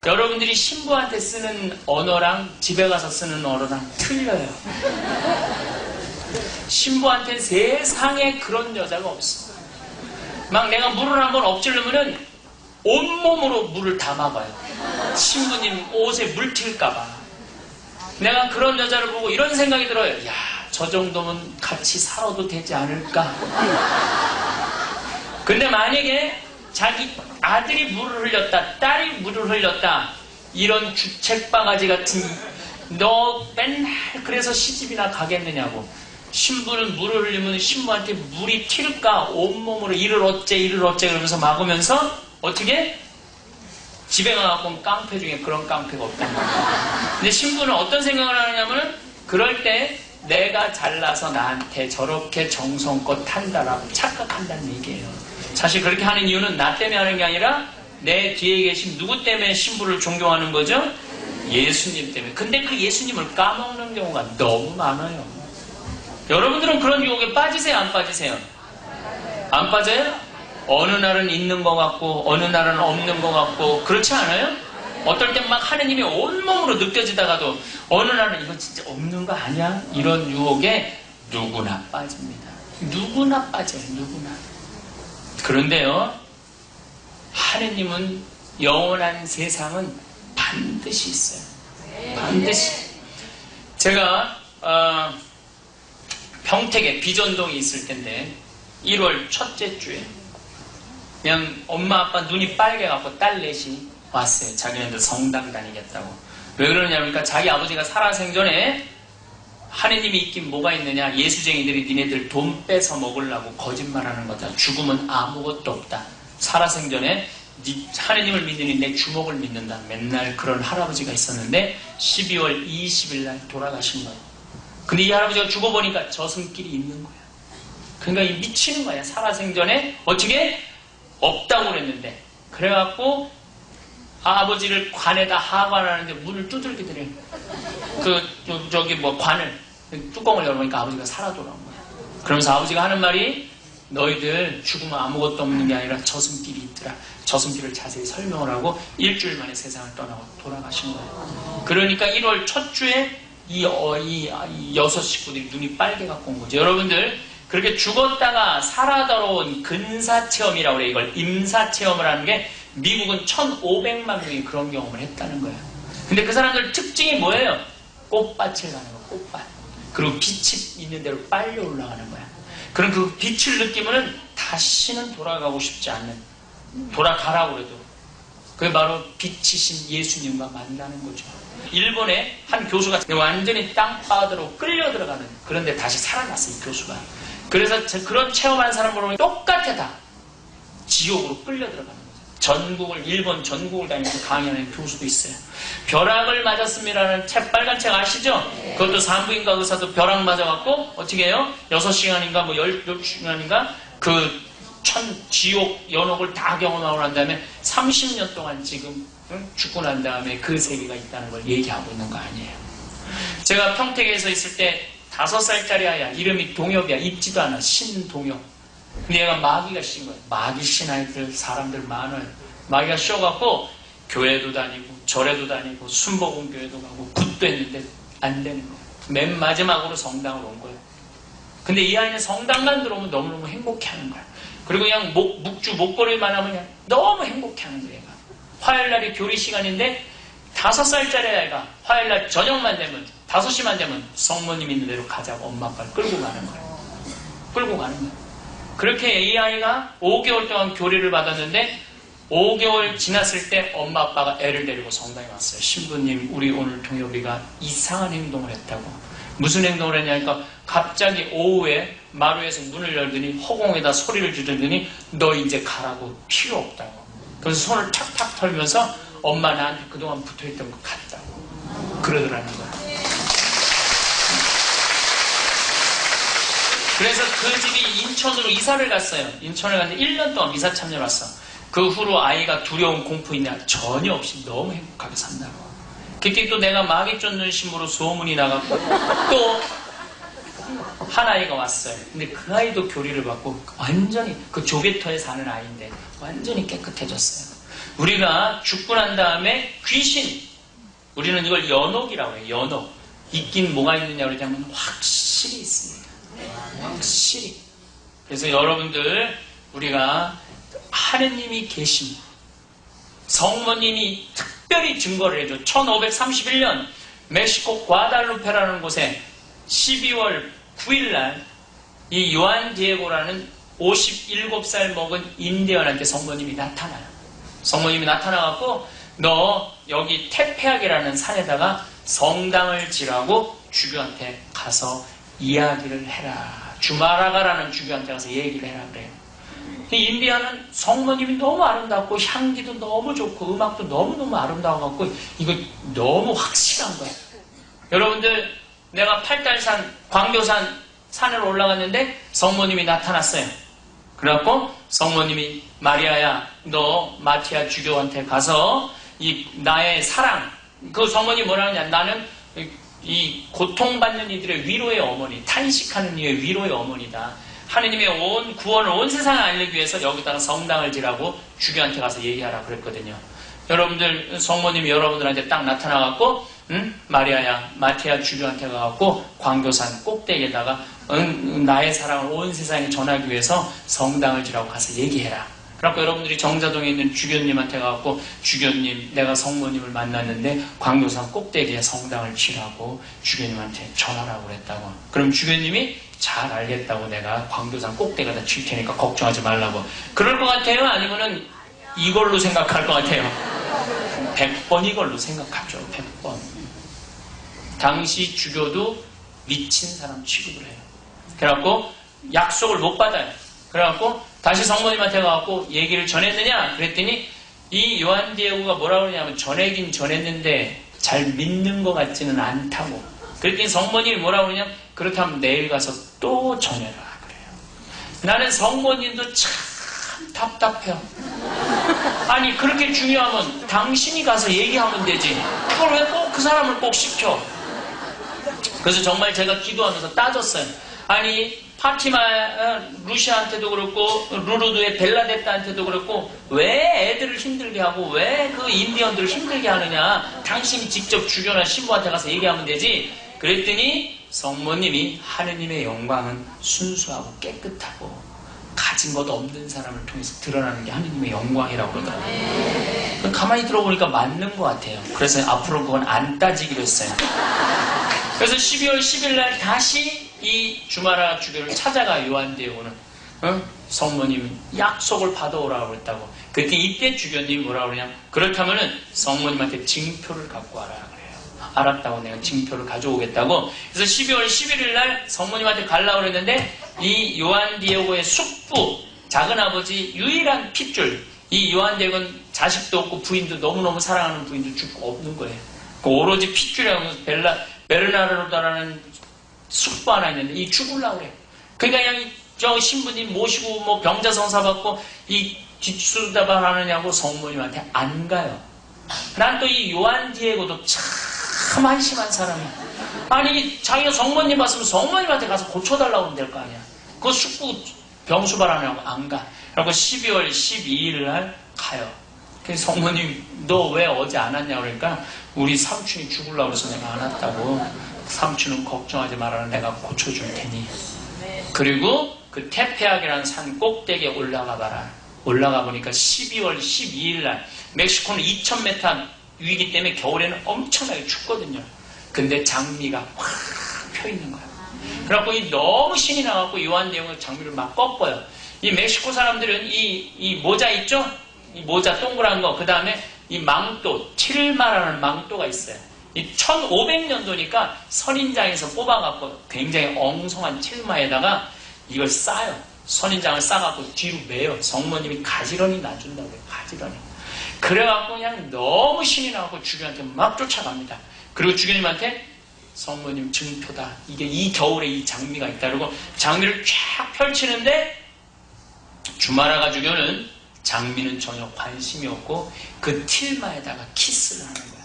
여러분들이 신부한테 쓰는 언어랑 집에 가서 쓰는 언어랑 틀려요. 신부한테는 세상에 그런 여자가 없어. 막 내가 물을 한번 엎질르면은 온몸으로 물을 담아봐요. 신부님 옷에 물 튈까봐. 내가 그런 여자를 보고 이런 생각이 들어요. 야, 저 정도면 같이 살아도 되지 않을까? 근데 만약에 자기 아들이 물을 흘렸다, 딸이 물을 흘렸다, 이런 주책바가지 같은, 너 맨날 그래서 시집이나 가겠느냐고. 신부는 물을 흘리면 신부한테 물이 튈까? 온몸으로 이를 어째 그러면서 막으면서 어떻게? 집에 가갖고 깡패 중에 그런 깡패가 없단 말이야. 근데 신부는 어떤 생각을 하느냐면 그럴 때 내가 잘나서 나한테 저렇게 정성껏 한다라고 착각한다는 얘기예요. 사실 그렇게 하는 이유는 나 때문에 하는 게 아니라 내 뒤에 계신 누구 때문에 신부를 존경하는 거죠? 예수님 때문에. 근데 그 예수님을 까먹는 경우가 너무 많아요. 여러분들은 그런 유혹에 빠지세요? 안 빠지세요? 안 빠져요? 어느 날은 있는 것 같고 어느 날은 없는 것 같고 그렇지 않아요? 어떨 땐 막 하느님이 온몸으로 느껴지다가도 어느 날은 이거 진짜 없는 거 아니야? 이런 유혹에 누구나 빠집니다. 누구나 빠져요. 누구나. 그런데요, 하느님은 영원한 세상은 반드시 있어요. 반드시. 제가 평택에 비전동에 있을 텐데 1월 첫째 주에 그냥 엄마 아빠 눈이 빨개갖고 딸 넷이 왔어요. 자기네들 성당 다니겠다고. 왜 그러냐니까 자기 아버지가 살아생전에 하느님이 있긴 뭐가 있느냐, 예수쟁이들이 니네들 돈 뺏어 먹으려고 거짓말하는 거다. 죽으면 아무것도 없다. 살아생전에 하느님을 믿으니 내 주먹을 믿는다. 맨날 그런 할아버지가 있었는데 12월 20일 날 돌아가신 거예요. 근데 이 할아버지가 죽어보니까 저승길이 있는 거야. 그러니까 이 미치는 거야. 살아생전에 어떻게 없다고 그랬는데. 그래갖고 아버지를 관에다 하관하는데 문을 두들기더래. 관을 뚜껑을 열어보니까 아버지가 살아 돌아온 거야. 그러면서 아버지가 하는 말이 너희들 죽으면 아무것도 없는 게 아니라 저승길이 있더라. 저승길을 자세히 설명을 하고 일주일 만에 세상을 떠나고 돌아가신 거예요. 그러니까 1월 첫 주에 이 여섯 식구들이 눈이 빨개 갖고 온 거죠. 여러분들 그렇게 죽었다가 살아 돌아온 근사체험이라고 그래요. 이걸 임사체험을 하는 게 미국은 1,500만 명이 그런 경험을 했다는 거예요. 근데 그 사람들 특징이 뭐예요? 꽃밭을 가는 거, 꽃밭. 그리고 빛이 있는 대로 빨려 올라가는 거야. 그럼 그 빛을 느끼면은 다시는 돌아가고 싶지 않는, 돌아가라고 그래도. 그게 바로 빛이신 예수님과 만나는 거죠. 일본의 한 교수가 완전히 땅바닥으로 끌려 들어가는, 그런데 다시 살아났어요, 이 교수가. 그래서 그런 체험한 사람으로 똑같아 다. 지옥으로 끌려 들어가는 거죠. 일본 전국을 다니면서 강의하는 교수도 있어요. 벼락을 맞았습니다라는 책, 빨간 책 아시죠? 그것도 산부인과 의사도 벼락 맞아갖고 어떻게 해요? 6시간인가 뭐 12시간인가 그 지옥 연옥을 다 경험하고 난 다음에 30년 동안 지금 죽고 난 다음에 그 세계가 있다는 걸 얘기하고 있는 거 아니에요. 제가 평택에서 있을 때 5살짜리 아이야. 이름이 동엽이야. 있지도 않아. 신동엽. 근데 얘가 마귀가 씌인 거예요. 마귀 씌인 아이들 사람들 많아요. 마귀가 씌워갖고 교회도 다니고 절에도 다니고 순복음교회도 가고 굿도 했는데 안 되는 거예요. 맨 마지막으로 성당으로 온 거예요. 근데 이 아이는 성당만 들어오면 너무너무 행복해하는 거예요. 그리고 그냥 목걸이만 하면 그냥 너무 행복해하는 거예요. 얘가. 화요일날이 교리 시간인데 5살짜리 아이가 화요일날 저녁만 되면 5시만 되면 성모님 있는 대로 가자고 엄마 아빠를 끌고 가는 거예요. 끌고 가는 거예요. 그렇게 이 아이가 5개월 동안 교리를 받았는데 5개월 지났을 때 엄마 아빠가 애를 데리고 성당에 왔어요. 신부님, 우리 오늘 동엽이가 이상한 행동을 했다고. 무슨 행동을 했냐니까 갑자기 오후에 마루에서 문을 열더니 허공에다 소리를 지르더니 너 이제 가라고, 필요 없다고. 그래서 손을 탁탁 털면서 엄마 나한테 그동안 붙어있던 거 같다고 그러더라는 거야. 그래서 그 집이 인천으로 이사를 갔어요. 인천을 갔는데 1년 동안 미사 참여를 왔어. 그 후로 아이가 두려움, 공포 있냐 전혀 없이 너무 행복하게 산다고. 그때 또 내가 마귀 쫓는 신부로 소문이 나갔고 또 한 아이가 왔어요. 근데 그 아이도 교리를 받고 완전히 그 조개터에 사는 아이인데 완전히 깨끗해졌어요. 우리가 죽고 난 다음에 귀신, 우리는 이걸 연옥이라고 해요. 연옥. 있긴 뭐가 있느냐 그러자면 확실히 있습니다. 확실히. 그래서 여러분들, 우리가 하느님이 계십니다. 성모님이 특별히 증거를 해줘. 1531년 멕시코 과달루페라는 곳에 12월 9일날 이 요한 디에고라는 57살 먹은 인디언한테 성모님이 나타나요. 성모님이 나타나갖고 너 여기 테페악이라는 산에다가 성당을 지라고 주교한테 가서 이야기를 해라. 주마라가라는 주교한테 가서 얘기를 해라 그래요. 인디언은 성모님이 너무 아름답고 향기도 너무 좋고 음악도 너무너무 아름다워갖고 이거 너무 확실한 거예요. 여러분들, 내가 팔달산, 광교산 산으로 올라갔는데 성모님이 나타났어요. 그래갖고 성모님이 마리아야, 너 마티아 주교한테 가서 이 나의 사랑, 그 성모님이 뭐라 하냐, 나는 이 고통받는 이들의 위로의 어머니, 탄식하는 이의 위로의 어머니다. 하느님의 온 구원을 온 세상에 알리기 위해서 여기다가 성당을 지라고 주교한테 가서 얘기하라 그랬거든요. 여러분들, 성모님이 여러분들한테 딱 나타나갖고 마리아야, 마티아 주교한테 가갖고 광교산 꼭대기에다가 나의 사랑을 온 세상에 전하기 위해서 성당을 지라고 가서 얘기해라. 그래갖고 여러분들이 정자동에 있는 주교님한테 가갖고 주교님, 내가 성모님을 만났는데 광교산 꼭대기에 성당을 지라고 주교님한테 전하라고 그랬다고. 그럼 주교님이 잘 알겠다고, 내가 광교산 꼭대기에다 칠 테니까 걱정하지 말라고. 그럴 것 같아요? 아니면은 이걸로 생각할 것 같아요? 100번 이걸로 생각하죠. 100번. 당시 주교도 미친 사람 취급을 해요. 그래갖고 약속을 못 받아요. 그래갖고 다시 성모님한테 가갖고 얘기를 전했느냐 그랬더니 이 요한 디에고가 뭐라고 그러냐면 전하긴 전했는데 잘 믿는 것 같지는 않다고. 그랬더니 성모님이 뭐라고 그러냐면 그렇다면 내일 가서 또 전해라 그래요. 나는 성모님도 참 답답해요. 아니 그렇게 중요하면 당신이 가서 얘기하면 되지, 그걸 왜 꼭 그 사람을 꼭 시켜. 그래서 정말 제가 기도하면서 따졌어요. 아니 파티마 루시아한테도 그렇고 루르드의 벨라데타한테도 그렇고 왜 애들을 힘들게 하고 왜 그 인디언들을 힘들게 하느냐, 당신이 직접 주교나 신부한테 가서 얘기하면 되지. 그랬더니 성모님이 하느님의 영광은 순수하고 깨끗하고 가진 것 없는 사람을 통해서 드러나는 게 하느님의 영광이라고 그러더라고요. 가만히 들어보니까 맞는 것 같아요. 그래서 앞으로 그건 안 따지기로 했어요. 그래서 12월 10일 날 다시 이 주마라 주교를 찾아가 요한 디에고는 성모님이 약속을 받아오라고 그랬다고. 그랬더니 이때 주교님이 뭐라고 그러냐, 그렇다면은 성모님한테 징표를 갖고 와라 그래요. 알았다고, 내가 징표를 가져오겠다고. 그래서 12월 11일 날 성모님한테 가려고 그랬는데 이 요한 디에고의 숙부, 작은아버지 유일한 핏줄, 이 요한 디에고는 자식도 없고 부인도 너무너무 사랑하는 부인도 죽고 없는 거예요. 그 오로지 핏줄이라고 베르나르도라는 숙부 하나 있는데 이 죽으려고 그래요. 그러니까 그냥 저 신부님 모시고 뭐 병자성사 받고 이 뒷수다발 하느냐고 성모님한테 안 가요. 난 또 이 요한 디에고도 참 한심한 사람이야. 아니 자기가 성모님 봤으면 성모님한테 가서 고쳐달라고 하면 될 거 아니야. 그 숙부 병수발 하느냐고 안 가. 그리고 12월 12일 날 가요. 그래서 성모님 너 왜 어제 안 왔냐 그러니까 우리 삼촌이 죽으려고 해서 내가 안 왔다고. 삼촌은 걱정하지 말아라, 내가 고쳐줄 테니. 그리고 그 테페악이라는 산 꼭대기에 올라가 봐라. 올라가 보니까 12월 12일 날 멕시코는 2000m 위기 때문에 겨울에는 엄청나게 춥거든요. 근데 장미가 확 펴 있는 거야. 그래갖고 너무 신이 나갖고 요한 디에고가 장미를 막 꺾어요. 이 멕시코 사람들은 이 모자 있죠? 이 모자 동그란 거, 그 다음에 이 망토, 칠마라는 망토가 있어요. 이 1500년도니까 선인장에서 뽑아갖고 굉장히 엉성한 칠마에다가 이걸 싸요. 선인장을 싸갖고 뒤로 매요. 성모님이 가지런히 놔준다고 해요. 가지런히. 그래갖고 그냥 너무 신이 나갖고 주교한테 막 쫓아갑니다. 그리고 주교님한테 성모님 증표다. 이게 이 겨울에 이 장미가 있다. 그러고 장미를 쫙 펼치는데 주마라가 주교는 장미는 전혀 관심이 없고 그 틸마에다가 키스를 하는 거야.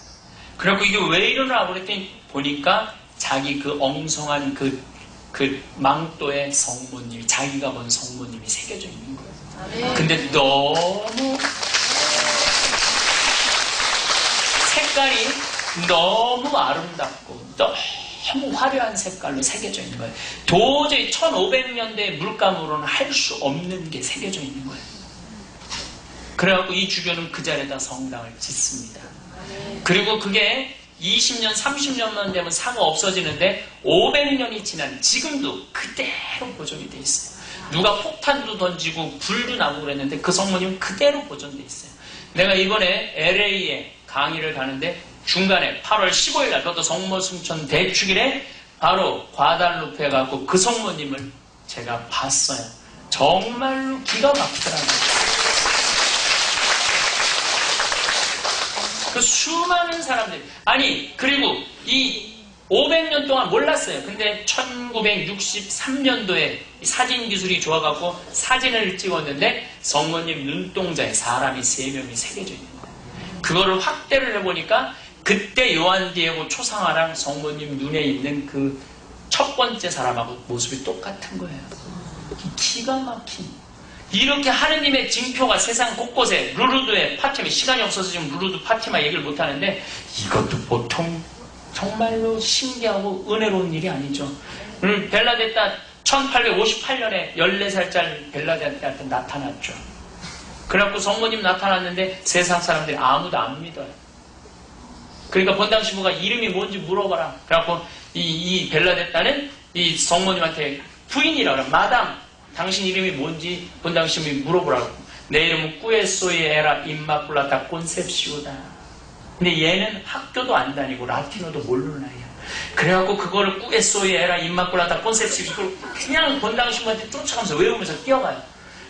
그래갖고 이게 왜 이러나 그랬더니 보니까 자기 그 엉성한 그 망토에 성모님이, 자기가 본 성모님이 새겨져 있는 거예요. 근데 너무 색깔이 너무 아름답고 너무 화려한 색깔로 새겨져 있는 거예요. 도저히 1500년대 물감으로는 할 수 없는 게 새겨져 있는 거예요. 그래갖고 이 주교는 그 자리에다 성당을 짓습니다. 그리고 그게 20년, 30년만 되면 사가 없어지는데 500년이 지난 지금도 그대로 보존이 돼 있어요. 누가 폭탄도 던지고 불도 나고 그랬는데 그 성모님은 그대로 보존돼 있어요. 내가 이번에 LA에 강의를 가는데 중간에 8월 15일 날 그것도 성모 승천 대축일에 바로 과달루페 가고 그 성모님을 제가 봤어요. 정말로 기가 막히더라고요. 그 수많은 사람들, 아니 그리고 이 500년 동안 몰랐어요. 근데 1963년도에 사진 기술이 좋아갖고 사진을 찍었는데 성모님 눈동자에 사람이 3명이 새겨져 있는 거예요. 그거를 확대를 해보니까 그때 요한 디에고 초상화랑 성모님 눈에 있는 그 첫 번째 사람하고 모습이 똑같은 거예요. 기가 막힌. 이렇게 하느님의 징표가 세상 곳곳에 루르드의 파티마, 시간이 없어서 지금 루르드 파티마 얘기를 못하는데 이것도 보통 정말로 신기하고 은혜로운 일이 아니죠. 벨라데타 1858년에 14살짜리 벨라데타한테 나타났죠. 그래갖고 성모님 나타났는데 세상 사람들이 아무도 안 믿어요. 그러니까 본당 신부가 이름이 뭔지 물어봐라. 그래갖고 이 벨라데타는 이 성모님한테 부인이라고 그래요. 마담, 당신 이름이 뭔지 본당 신부이 물어보라고. 내 이름은 꾸에소이에라 임마플라타 콘셉시오다. 근데 얘는 학교도 안 다니고 라틴어도 모르는 아이야. 그래갖고 그거를 꾸에소이에라 임마플라타 콘셉시오 그냥 본당 신부한테 쫓아가면서 외우면서 뛰어가요.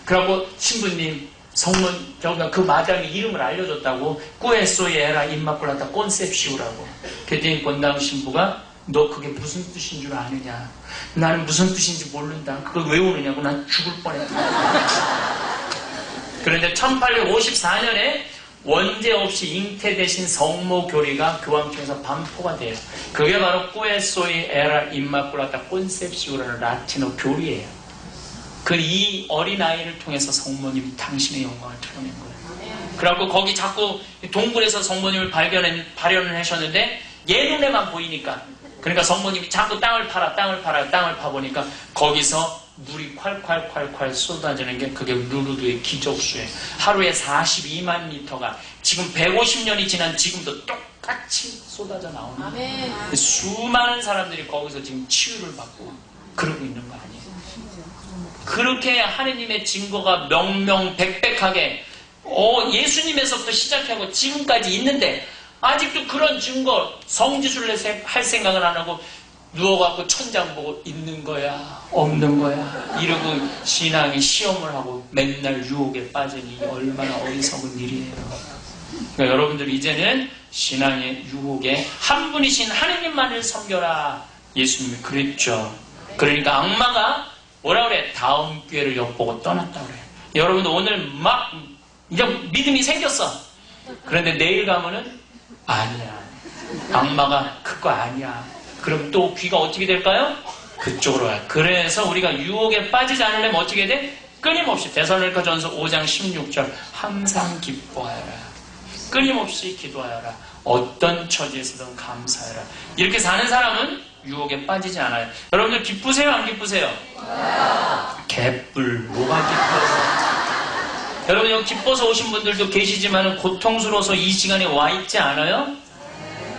그래갖고 신부님 성문 저가 그 마담이 이름을 알려줬다고 꾸에소이에라 임마플라타 콘셉시오라고. 그랬더니 본당 신부가 너 그게 무슨 뜻인 줄 아느냐? 나는 무슨 뜻인지 모른다. 그걸 외우느냐고. 난 죽을 뻔했다. 그런데 1854년에 원죄 없이 잉태되신 성모 교리가 교황청에서 반포가 돼요. 그게 바로 꾸에소이 에라 임마꾸라타 콘셉시오라는 라틴어 교리예요. 그 이 어린아이를 통해서 성모님이 당신의 영광을 드러낸 거예요. 그래갖고 거기 자꾸 동굴에서 성모님을 발현을 하셨는데 얘 눈에만 보이니까, 그러니까 성모님이 자꾸 땅을 파보니까 거기서 물이 콸콸콸콸 쏟아지는 게 그게 루르드의 기적수예요. 하루에 42만 리터가 지금 150년이 지난 지금도 똑같이 쏟아져 나오는 거예요. 수많은 사람들이 거기서 지금 치유를 받고 그러고 있는 거 아니에요. 그렇게 하느님의 증거가 명명백백하게 예수님에서부터 시작하고 지금까지 있는데 아직도 그런 증거, 성지순례 할 생각을 안 하고 누워갖고 천장 보고 있는 거야, 없는 거야 이러고 신앙의 시험을 하고 맨날 유혹에 빠지니 얼마나 어리석은 일이에요. 그러니까 여러분들 이제는 신앙의 유혹에 한 분이신 하느님만을 섬겨라. 예수님이 그랬죠. 그러니까 악마가 뭐라 그래? 다음 기회를 엿보고 떠났다 그래. 여러분들 오늘 막 이제 믿음이 생겼어. 그런데 내일 가면은 아니야. 악마가 그거 아니야. 그럼 또 귀가 어떻게 될까요? 그쪽으로 가요. 그래서 우리가 유혹에 빠지지 않으려면 어떻게 돼? 끊임없이 데살로니가전서 5장 16절 항상 기뻐하여라. 끊임없이 기도하여라. 어떤 처지에서든 감사해라. 이렇게 사는 사람은 유혹에 빠지지 않아요. 여러분들 기쁘세요? 안 기쁘세요? 개뿔 뭐가 기뻐요? 여러분 여기 기뻐서 오신 분들도 계시지만 고통스러워서 이 시간에 와 있지 않아요?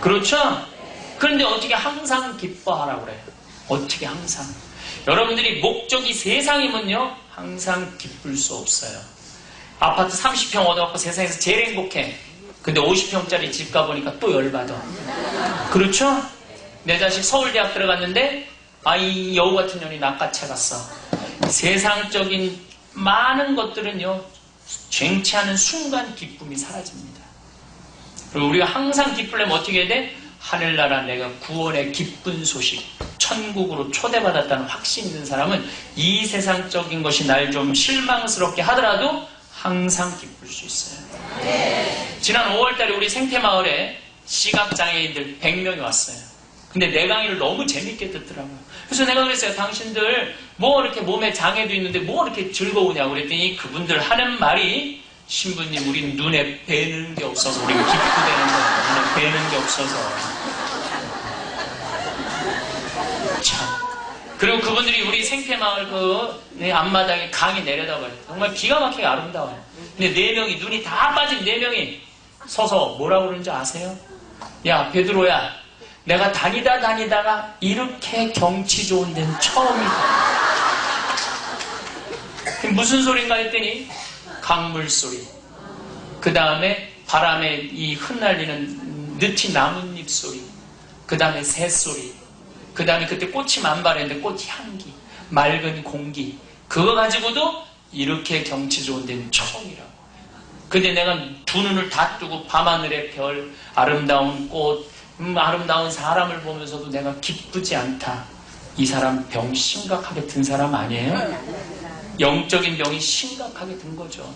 그렇죠? 그런데 어떻게 항상 기뻐하라고 그래요? 어떻게 항상? 여러분들이 목적이 세상이면요 항상 기쁠 수 없어요. 아파트 30평 얻어갖고 세상에서 제일 행복해. 근데 50평짜리 집 가보니까 또 열받아. 그렇죠? 내 자식 서울대학 들어갔는데 아이 여우 같은 년이 낚아채갔어. 세상적인 많은 것들은요 쟁취하는 순간 기쁨이 사라집니다. 그리고 우리가 항상 기쁘려면 어떻게 해야 돼? 하늘나라 내가 구원의 기쁜 소식, 천국으로 초대받았다는 확신 있는 사람은 이 세상적인 것이 날 좀 실망스럽게 하더라도 항상 기쁠 수 있어요. 지난 5월달에 우리 생태마을에 시각장애인들 100명이 왔어요. 근데 내 강의를 너무 재밌게 듣더라고요. 그래서 내가 그랬어요. 당신들 뭐 이렇게 몸에 장애도 있는데 뭐 이렇게 즐거우냐고 그랬더니 그분들 하는 말이 신부님, 우린 눈에 뵈는 게 없어서 우린 기쁘대는 거야. 눈에 뵈는 게 없어서. 참. 그리고 그분들이 우리 생태마을 앞마당에 강이 내려다봐요. 정말 기가 막히게 아름다워요. 근데 4명이, 눈이 다 빠진 4명이 서서 뭐라고 그러는지 아세요? 야, 베드로야, 내가 다니다가 이렇게 경치 좋은 데는 처음이다. 무슨 소린가 했더니 강물 소리, 그 다음에 바람에 이 흩날리는 느티 나뭇잎 소리, 그 다음에 새 소리, 그 다음에 그때 꽃이 만발했는데 꽃 향기, 맑은 공기, 그거 가지고도 이렇게 경치 좋은 데는 처음이라고. 근데 내가 두 눈을 다 뜨고 밤하늘의 별, 아름다운 꽃, 아름다운 사람을 보면서도 내가 기쁘지 않다. 이 사람 병 심각하게 든 사람 아니에요? 영적인 병이 심각하게 든 거죠.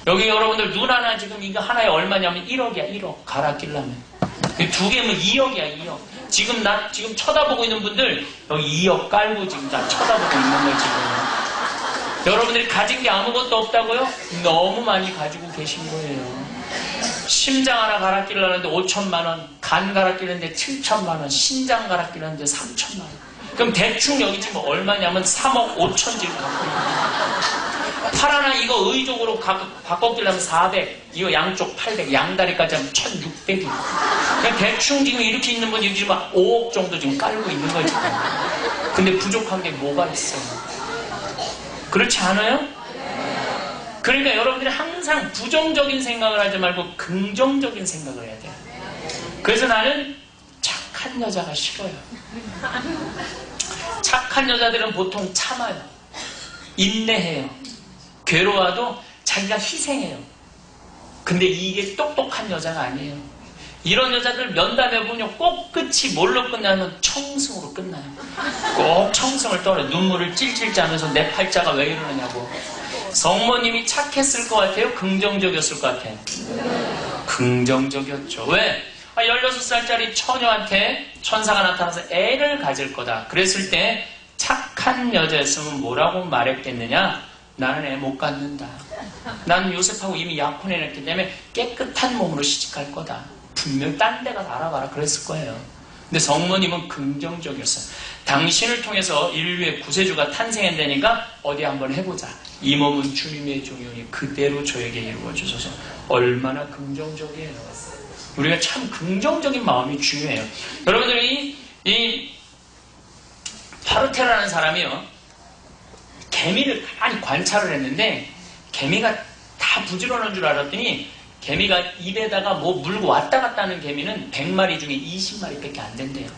여기 여러분들 눈 하나 지금 이거 하나에 얼마냐면 1억이야. 1억 갈아 끼려면 2개면 2억이야. 2억. 지금 지금 쳐다보고 있는 분들 여기 2억 깔고 지금 다 쳐다보고 있는 거예요. 지금 여러분들이 가진 게 아무것도 없다고요? 너무 많이 가지고 계신 거예요. 심장 하나 갈아 끼려는데 5천만 원, 간 갈아 끼려는데 7천만 원, 신장 갈아 끼려는데 3천만 원. 그럼 대충 여기 지금 얼마냐면 3억 5천 지금 갖고 있는. 팔 하나 이거 의족으로 바꿔 끼려면 400, 이거 양쪽 800, 양다리까지 하면 1600이. 그냥 대충 지금 이렇게 있는 분이 지금 5억 정도 지금 깔고 있는 거지. 근데 부족한 게 뭐가 있어요? 그렇지 않아요? 그러니까 여러분들이 항상 부정적인 생각을 하지 말고 긍정적인 생각을 해야 돼요. 그래서 나는 착한 여자가 싫어요. 착한 여자들은 보통 참아요. 인내해요. 괴로워도 자기가 희생해요. 근데 이게 똑똑한 여자가 아니에요. 이런 여자들 면담해보면 꼭 끝이 뭘로 끝나면 청승으로 끝나요. 꼭 청승을 떨어요. 눈물을 찔찔 짜면서 내 팔자가 왜 이러느냐고. 성모님이 착했을 것 같아요? 긍정적이었을 것 같아요? 긍정적이었죠. 왜? 16살짜리 처녀한테 천사가 나타나서 애를 가질 거다. 그랬을 때 착한 여자였으면 뭐라고 말했겠느냐? 나는 애 못 갖는다. 나는 요셉하고 이미 약혼해냈기 때문에 깨끗한 몸으로 시집갈 거다. 분명 딴 데 가서 알아봐라 그랬을 거예요. 근데 성모님은 긍정적이었어요. 당신을 통해서 인류의 구세주가 탄생한다니까 어디 한번 해보자. 이 몸은 주님의 종이오니 그대로 저에게 이루어주소서. 얼마나 긍정적이에요. 우리가 참 긍정적인 마음이 중요해요. 여러분들이 이 파르테라는 사람이요, 개미를 가만히 관찰을 했는데 개미가 다 부지런한 줄 알았더니 개미가 입에다가 뭐 물고 왔다 갔다 하는 개미는 100마리 중에 20마리밖에 안 된대요.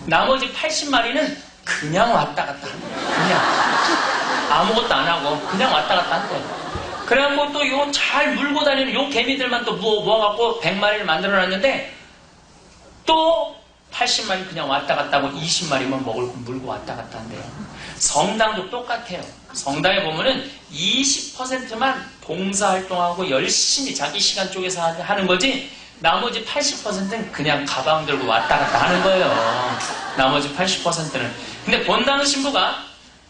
나머지 80마리는 그냥 왔다 갔다 하는 거예요. 그냥 아무것도 안 하고 그냥 왔다 갔다 한대요. 그래갖고 또 요 잘 물고 다니는 요 개미들만 또 모아갖고 100마리를 만들어놨는데 또 80마리 그냥 왔다 갔다 하고 20마리만 먹을 거 물고 왔다 갔다 한대요. 성당도 똑같아요. 성당에 보면은 20%만 봉사활동하고 열심히 자기 시간 쪼개서 하는 거지, 나머지 80%는 그냥 가방 들고 왔다 갔다 하는 거예요. 나머지 80%는. 근데 본당 신부가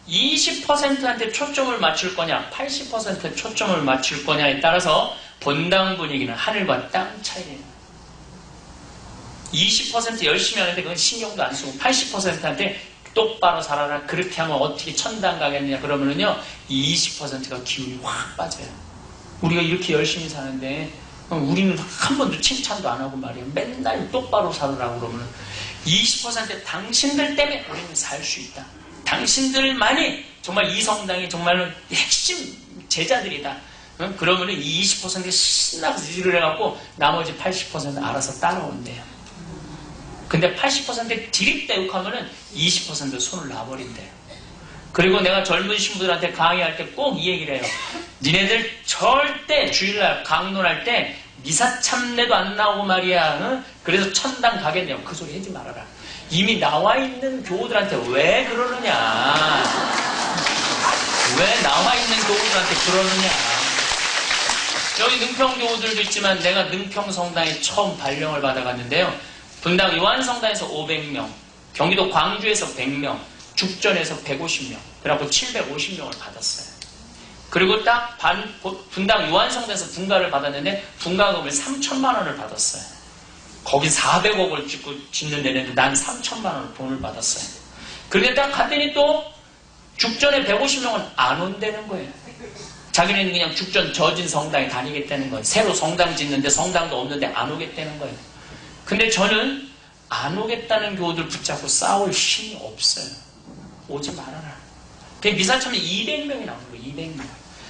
20%한테 초점을 맞출 거냐, 80%에 초점을 맞출 거냐에 따라서 본당 분위기는 하늘과 땅 차이예요. 20% 열심히 하는데 그건 신경도 안 쓰고 80%한테 똑바로 살아라, 그렇게 하면 어떻게 천당 가겠느냐 그러면은요 20%가 기운이 확 빠져요. 우리가 이렇게 열심히 사는데 우리는 한 번도 칭찬도 안 하고 말이에요. 맨날 똑바로 살으라고 그러면 20% 당신들 때문에 우리는 살 수 있다. 당신들만이 정말 이 성당이 정말로 핵심 제자들이다. 그러면은 20%가 신나서 일을 해갖고 나머지 80% 알아서 따라온대요. 근데 80%에 디립대육하면은 20% 손을 놔버린대요. 그리고 내가 젊은 신부들한테 강의할 때 꼭 이 얘기를 해요. 니네들 절대 주일날 강론할 때 미사 참례도 안 나오고 말이야. 응? 그래서 천당 가겠냐고. 그 소리 하지 말아라. 이미 나와 있는 교우들한테 왜 그러느냐. 왜 나와 있는 교우들한테 그러느냐. 여기 능평 교우들도 있지만 내가 능평 성당에 처음 발령을 받아갔는데요. 분당 요한성당에서 500명, 경기도 광주에서 100명, 죽전에서 150명, 그래갖고 750명을 받았어요. 그리고 딱 분당 요한성당에서 분가를 받았는데 분가금을 3천만 원을 받았어요. 거기 400억을 짓는 데는 난 3천만 원 돈을 받았어요. 그런데 딱 갔더니 또 죽전에 150명은 안 온다는 거예요. 자기네는 그냥 죽전 저진 성당에 다니겠다는 거예요. 새로 성당 짓는데 성당도 없는데 안 오겠다는 거예요. 근데 저는 안 오겠다는 교우들 붙잡고 싸울 힘이 없어요. 오지 말아라. 미사 참여 200명이 나오는 거예요. 200명.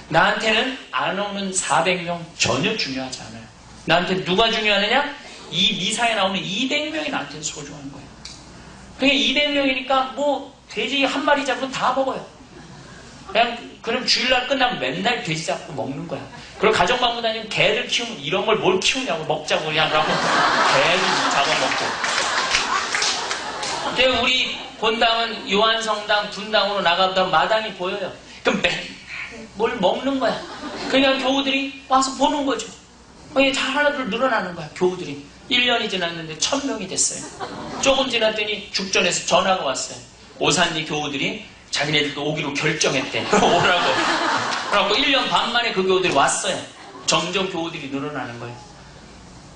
나한테는 안 오는 400명 전혀 중요하지 않아요. 나한테 누가 중요하느냐? 이 미사에 나오는 200명이 나한테는 소중한 거예요. 그게 200명이니까 뭐 돼지 한 마리 잡으면 다 먹어요. 그럼 주일날 끝나면 맨날 돼지 잡고 먹는 거야. 그리고 가정방문 다니면 개를 키우면 이런 걸 뭘 키우냐고 먹자고 그냥 하고 개를 잡아먹고. 근데 우리 본당은 요한성당 분당으로 나가다 마당이 보여요. 그럼 맨날 뭘 먹는 거야. 그냥 교우들이 와서 보는 거죠. 이게 잘 하나둘 늘어나는 거야. 교우들이 1년이 지났는데 1000명이 됐어요. 조금 지났더니 죽전에서 전화가 왔어요. 오산리 교우들이 자기네들도 오기로 결정했대. 오라고. 그래갖고 1년 반 만에 그 교우들이 왔어요. 점점 교우들이 늘어나는 거예요.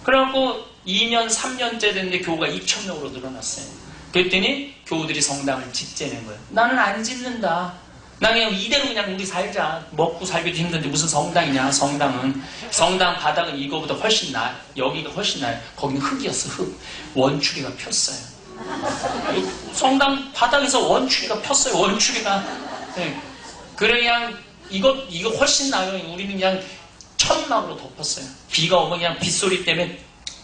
그래갖고 2년, 3년째 됐는데 교우가 2000명으로 늘어났어요. 그랬더니 교우들이 성당을 짓재는 거예요. 나는 안 짓는다. 나 그냥 이대로 그냥 우리 살자. 먹고 살기도 힘든데 무슨 성당이냐. 성당은. 성당 바닥은 이거보다 훨씬 나아요. 여기가 훨씬 나아요. 거기는 흙이었어. 흙. 원추리가 폈어요. 성당 바닥에서 원추리가 폈어요. 원추리가. 네. 그래 그냥 이거 훨씬 나아요. 우리는 그냥 천막으로 덮었어요. 비가 오면 그냥 빗소리 때문에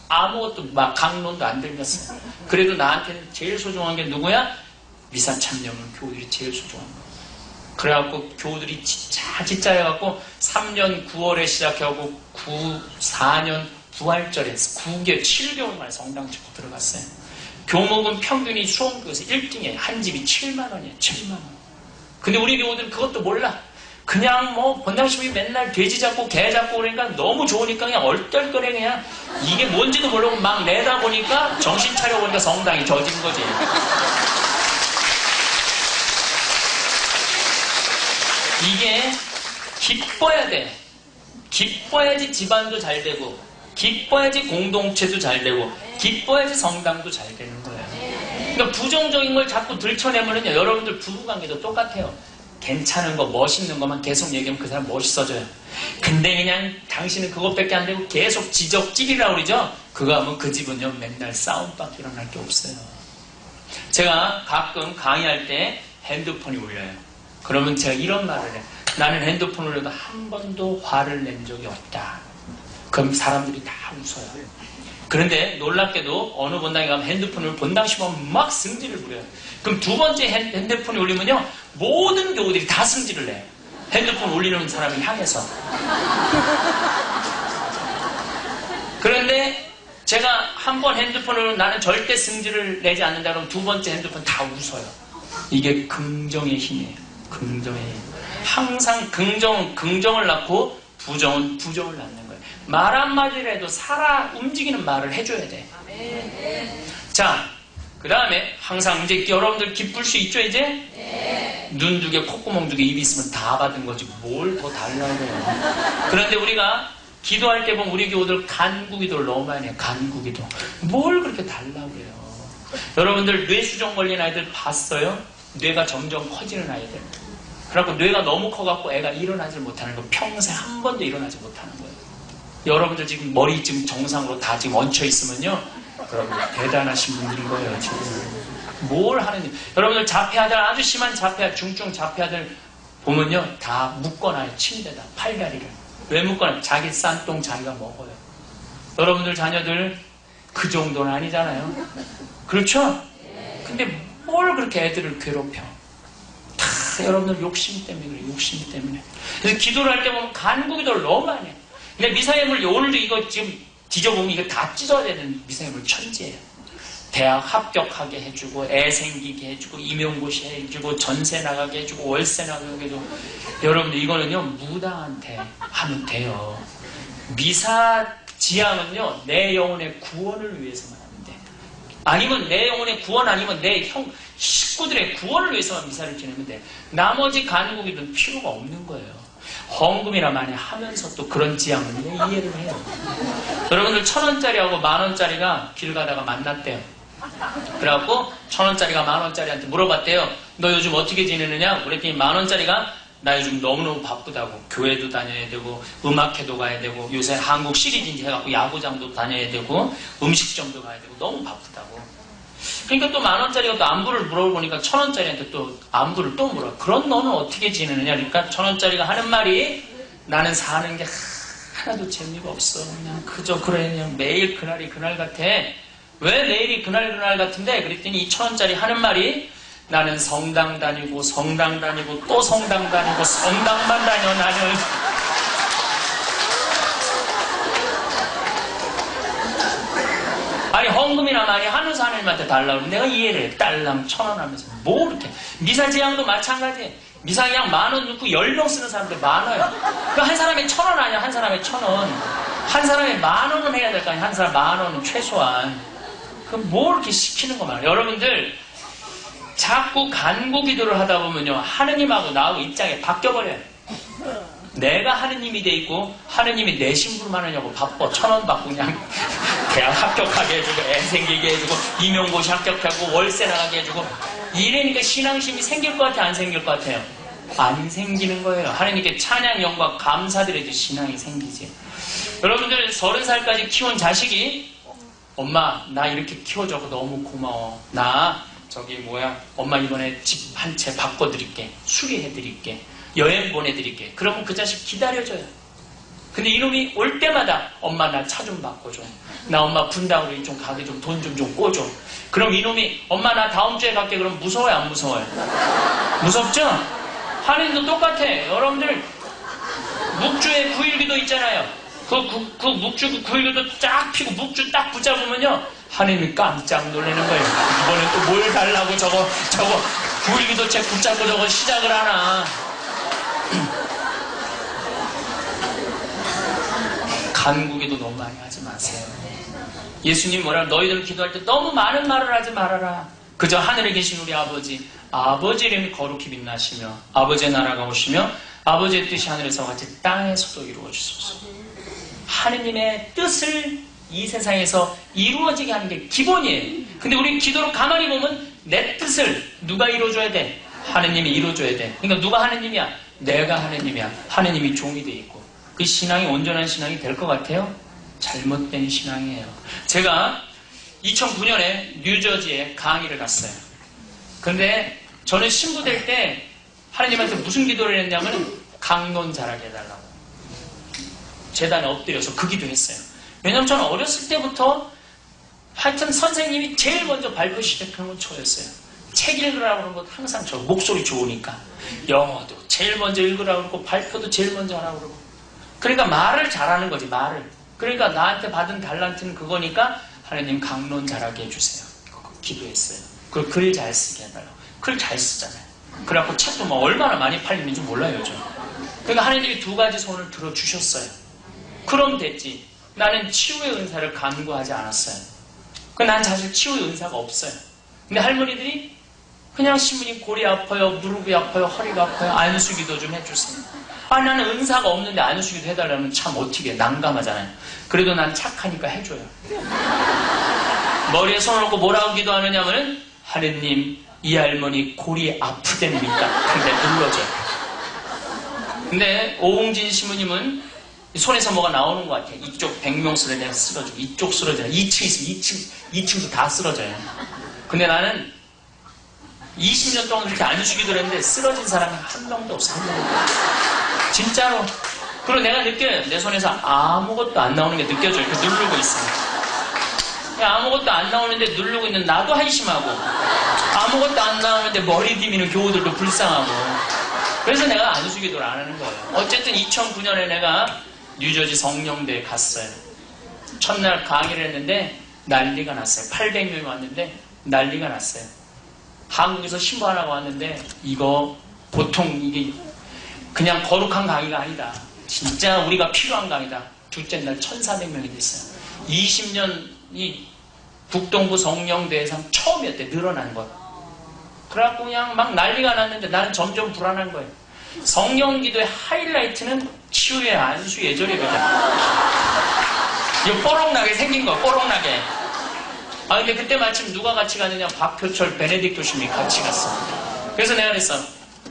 아무것도 막 강론도 안 들렸어요. 그래도 나한테는 제일 소중한 게 누구야? 미사 참여는 교우들이 제일 소중한 거예요. 그래갖고 교우들이 진짜 해갖고 3년 9월에 시작하고 4년 부활절에 9개월, 7개월 만에 성당 짓고 들어갔어요. 교목은 평균이 수험교에서 1등이에요. 한 집이 7만 원이에요. 7만 원. 근데 우리 교우들은 그것도 몰라. 그냥 뭐 본당심이 맨날 돼지 잡고 개 잡고 그러니까 너무 좋으니까 그냥 얼떨결에 그냥 이게 뭔지도 모르고 막 내다 보니까 정신 차려보니까 성당이 젖은 거지. 이게 기뻐야 돼. 기뻐야지 집안도 잘 되고 기뻐야지 공동체도 잘 되고 기뻐야지 성당도 잘 되는 거예요. 그러니까 부정적인 걸 자꾸 들춰내면요, 여러분들 부부관계도 똑같아요. 괜찮은 거, 멋있는 것만 계속 얘기하면 그 사람 멋있어져요. 근데 그냥 당신은 그것밖에 안 되고 계속 지적질이라고 그러죠? 그거 하면 그 집은요, 맨날 싸움밖에 일어날 게 없어요. 제가 가끔 강의할 때 핸드폰이 울려요. 그러면 제가 이런 말을 해요. 나는 핸드폰 울려도 한 번도 화를 낸 적이 없다. 그럼 사람들이 다 웃어요. 그런데 놀랍게도 어느 본당에 가면 핸드폰을 본당 심으면 막 승질을 부려요. 그럼 두 번째 핸드폰이 울리면요, 모든 교우들이 다 승질을 내요. 핸드폰 울리는 사람을 향해서. 그런데 제가 한 번 핸드폰으로 나는 절대 승질을 내지 않는다 그러면 두 번째 핸드폰 다 웃어요. 이게 긍정의 힘이에요. 긍정의 힘. 항상 긍정을 낳고 부정은 부정을 낳는 거예요. 말 한마디를 해도 살아 움직이는 말을 해줘야 돼. 자, 그 다음에 항상 이제 여러분들 기쁠 수 있죠, 이제? 네. 눈 두 개, 콧구멍 두 개, 입이 있으면 다 받은 거지. 뭘 더 달라고 해요. 그런데 우리가 기도할 때 보면 우리 교우들 간구기도를 너무 많이 해요. 간구기도. 뭘 그렇게 달라고 해요. 여러분들 뇌수정 걸린 아이들 봤어요? 뇌가 점점 커지는 아이들. 그래갖고 뇌가 너무 커갖고 애가 일어나질 못하는 거, 평생 한 번도 일어나지 못하는 거예요. 여러분들 지금 머리 지금 정상으로 다 지금 얹혀 있으면요, 여러분 대단하신 분들인 거예요. 지금 뭘 하는지. 여러분들 자폐아들, 아주 심한 자폐아, 중증 자폐아들 보면요, 다 묶어놔요. 침대다, 팔다리를. 왜 묶어놔요? 자기 싼똥 자기가 먹어요. 여러분들 자녀들 그 정도는 아니잖아요. 그렇죠? 근데 뭘 그렇게 애들을 괴롭혀? 다 여러분들 욕심 때문에 그래요. 욕심 때문에. 그래서 기도를 할 때 보면 간구기도를 너무 많이 해요. 근데 미사예물 오늘도 이거 지금 뒤져보면 이거 다 찢어야 되는 미사예물 천지예요. 대학 합격하게 해주고, 애 생기게 해주고, 임용고시 해주고, 전세 나가게 해주고, 월세 나가게 해주고. 여러분들 이거는요, 무당한테 하면 돼요. 미사 지향은요, 내 영혼의 구원을 위해서만 하면 돼. 아니면 내 영혼의 구원 아니면 내 식구들의 구원을 위해서만 미사를 지내면 돼. 나머지 간구기도는 필요가 없는 거예요. 헌금이나 많이 하면서 또 그런 지향을 이해를 해요. 여러분들 1,000원짜리하고 10,000원짜리가 길 가다가 만났대요. 그래갖고 1,000원짜리가 10,000원짜리한테 물어봤대요. 너 요즘 어떻게 지내느냐? 그랬더니 10,000원짜리가 나 요즘 너무너무 바쁘다고. 교회도 다녀야 되고 음악회도 가야 되고 요새 한국 시리즈인지 해갖고 야구장도 다녀야 되고 음식점도 가야 되고 너무 바쁘다고. 그러니까 또 10,000원짜리가 또 안부를 물어보니까 1,000원짜리한테 또 안부를 또 물어. 그럼 너는 어떻게 지내느냐? 그러니까 1,000원짜리가 하는 말이 나는 사는 게 하나도 재미가 없어. 그냥 그저 그냥 매일 그날이 그날 같아. 왜 매일이 그날 같은데? 그랬더니 이 1,000원짜리 하는 말이 나는 성당 다니고 성당 다니고 또 성당 다니고 성당만 다녀 나는. 아니 헌금이나 많이 하면서 하나님한테 달라고 그러면 내가 이해를 해. 딸랑 1,000원 하면서 뭐 그렇게. 미사제양도 마찬가지예요. 미사제양 10,000원 넣고 10명 쓰는 사람들 많아요. 그 한 사람에 1,000원 아니야. 한 사람에 1,000원. 한 사람에 10,000원은 해야 될 거 아니야. 한 사람 10,000원은 최소한. 그럼 뭐 이렇게 시키는 거 말이에요. 여러분들 자꾸 간구 기도를 하다 보면요. 하느님하고 나하고 입장이 바뀌어버려요. 내가 하느님이 돼 있고 하느님이 내 심부름 하느냐고 바빠. 1,000원 받고 그냥 대학 합격하게 해주고 애 생기게 해주고 임용고시 합격하고 월세 나가게 해주고 이러니까 신앙심이 생길 것 같아요? 안 생길 것 같아요? 안 생기는 거예요. 하느님께 찬양 영광 감사드려야지 신앙이 생기지. 여러분들 30살까지 키운 자식이 엄마 나 이렇게 키워줘서 너무 고마워. 나 엄마 이번에 집 한 채 바꿔드릴게. 수리해드릴게. 여행 보내드릴게. 그러면 그 자식 기다려줘요. 근데 이놈이 올 때마다 엄마 나 차 좀 바꿔줘. 나 엄마 분당으로 좀 가게 좀 돈 좀 꿔줘. 그럼 이놈이 엄마 나 다음 주에 갈게. 그럼 무서워요 안 무서워요? 무섭죠? 하느님도 똑같아. 여러분들 묵주에 9일기도 있잖아요. 그 묵주 9일기도 쫙 피고 묵주 딱 붙잡으면요 하느님이 깜짝 놀라는 거예요. 이번에 또 뭘 달라고 저거 9일기도 책 붙잡고 저거 시작을 하나. 간구기도 너무 많이 하지 마세요. 예수님 뭐라 너희들 기도할 때 너무 많은 말을 하지 말아라. 그저 하늘에 계신 우리 아버지 이름이 거룩히 빛나시며 아버지의 나라가 오시며 아버지의 뜻이 하늘에서 같이 땅에서도 이루어지소서. 하느님의 뜻을 이 세상에서 이루어지게 하는 게 기본이에요. 근데 우리 기도로 가만히 보면 내 뜻을 누가 이루어줘야 돼? 하느님이 이루어줘야 돼. 그러니까 누가 하느님이야? 내가 하느님이야. 하느님이 종이 돼 있고. 그 신앙이 온전한 신앙이 될 것 같아요? 잘못된 신앙이에요. 제가 2009년에 뉴저지에 강의를 갔어요. 근데 저는 신부될 때 하느님한테 무슨 기도를 했냐면 강론 잘하게 해달라고. 재단에 엎드려서 그 기도했어요. 왜냐면 저는 어렸을 때부터 하여튼 선생님이 제일 먼저 발표 시작하는 건 저였어요. 책 읽으라고 하는 건 항상 저 목소리 좋으니까. 영어도 제일 먼저 읽으라고 그러고 발표도 제일 먼저 하라고 그러고. 그러니까 말을 잘하는 거지 말을. 그러니까 나한테 받은 달란트는 그거니까 하나님 강론 잘하게 해주세요. 기도했어요. 그리고 글 잘 쓰게 해달라고. 글 잘 쓰잖아요. 그래갖고 책도 뭐 얼마나 많이 팔리는지 몰라요 요즘. 그러니까 하나님이 2가지 손을 들어주셨어요. 그럼 됐지. 나는 치유의 은사를 간구하지 않았어요. 난 사실 치유의 은사가 없어요. 근데 할머니들이 그냥 신부님 골이 아파요, 무릎이 아파요, 허리가 아파요, 안수기도 좀 해주세요. 나는 은사가 없는데 안수기도 해달라면 참 어떻게 난감하잖아요. 그래도 난 착하니까 해줘요. 머리에 손을 얹고 뭐라고 기도하느냐면은 하느님 이 할머니 골이 아프답니까? 근데 눌러줘요. 근데 오홍진 신부님은 손에서 뭐가 나오는 것 같아요. 이쪽 백명수를 내가 쓰러지고 이쪽 쓰러져요. 2층 있으면 2층도 다 쓰러져요. 근데 나는 20년 동안 그렇게 안수기도를 했는데 쓰러진 사람이 한 명도 없어. 한 명도 없어. 진짜로. 그리고 내가 느껴요. 내 손에서 아무것도 안 나오는 게 느껴져요. 이렇게 누르고 있어요. 아무것도 안 나오는데 누르고 있는 나도 한심하고 아무것도 안 나오는데 머리 디미는 교우들도 불쌍하고. 그래서 내가 안수기도를 안 하는 거예요. 어쨌든 2009년에 내가 뉴저지 성령대에 갔어요. 첫날 강의를 했는데 난리가 났어요. 800명이 왔는데 난리가 났어요. 한국에서 신부 하나가 왔는데 이거 보통 이게 그냥 거룩한 강의가 아니다. 진짜 우리가 필요한 강의다. 둘째 날 1,400명이 됐어요. 20년 이 북동부 성령대회상 처음이었대. 늘어난 것. 그래갖고 그냥 막 난리가 났는데 나는 점점 불안한 거예요. 성령기도의 하이라이트는 치유의 안수 예절이거든. 이거 뽀록나게 생긴 거, 뽀록나게. 아, 근데 그때 마침 누가 같이 가느냐? 박효철, 베네딕토 신부님이 같이 갔어. 그래서 내가 그랬어.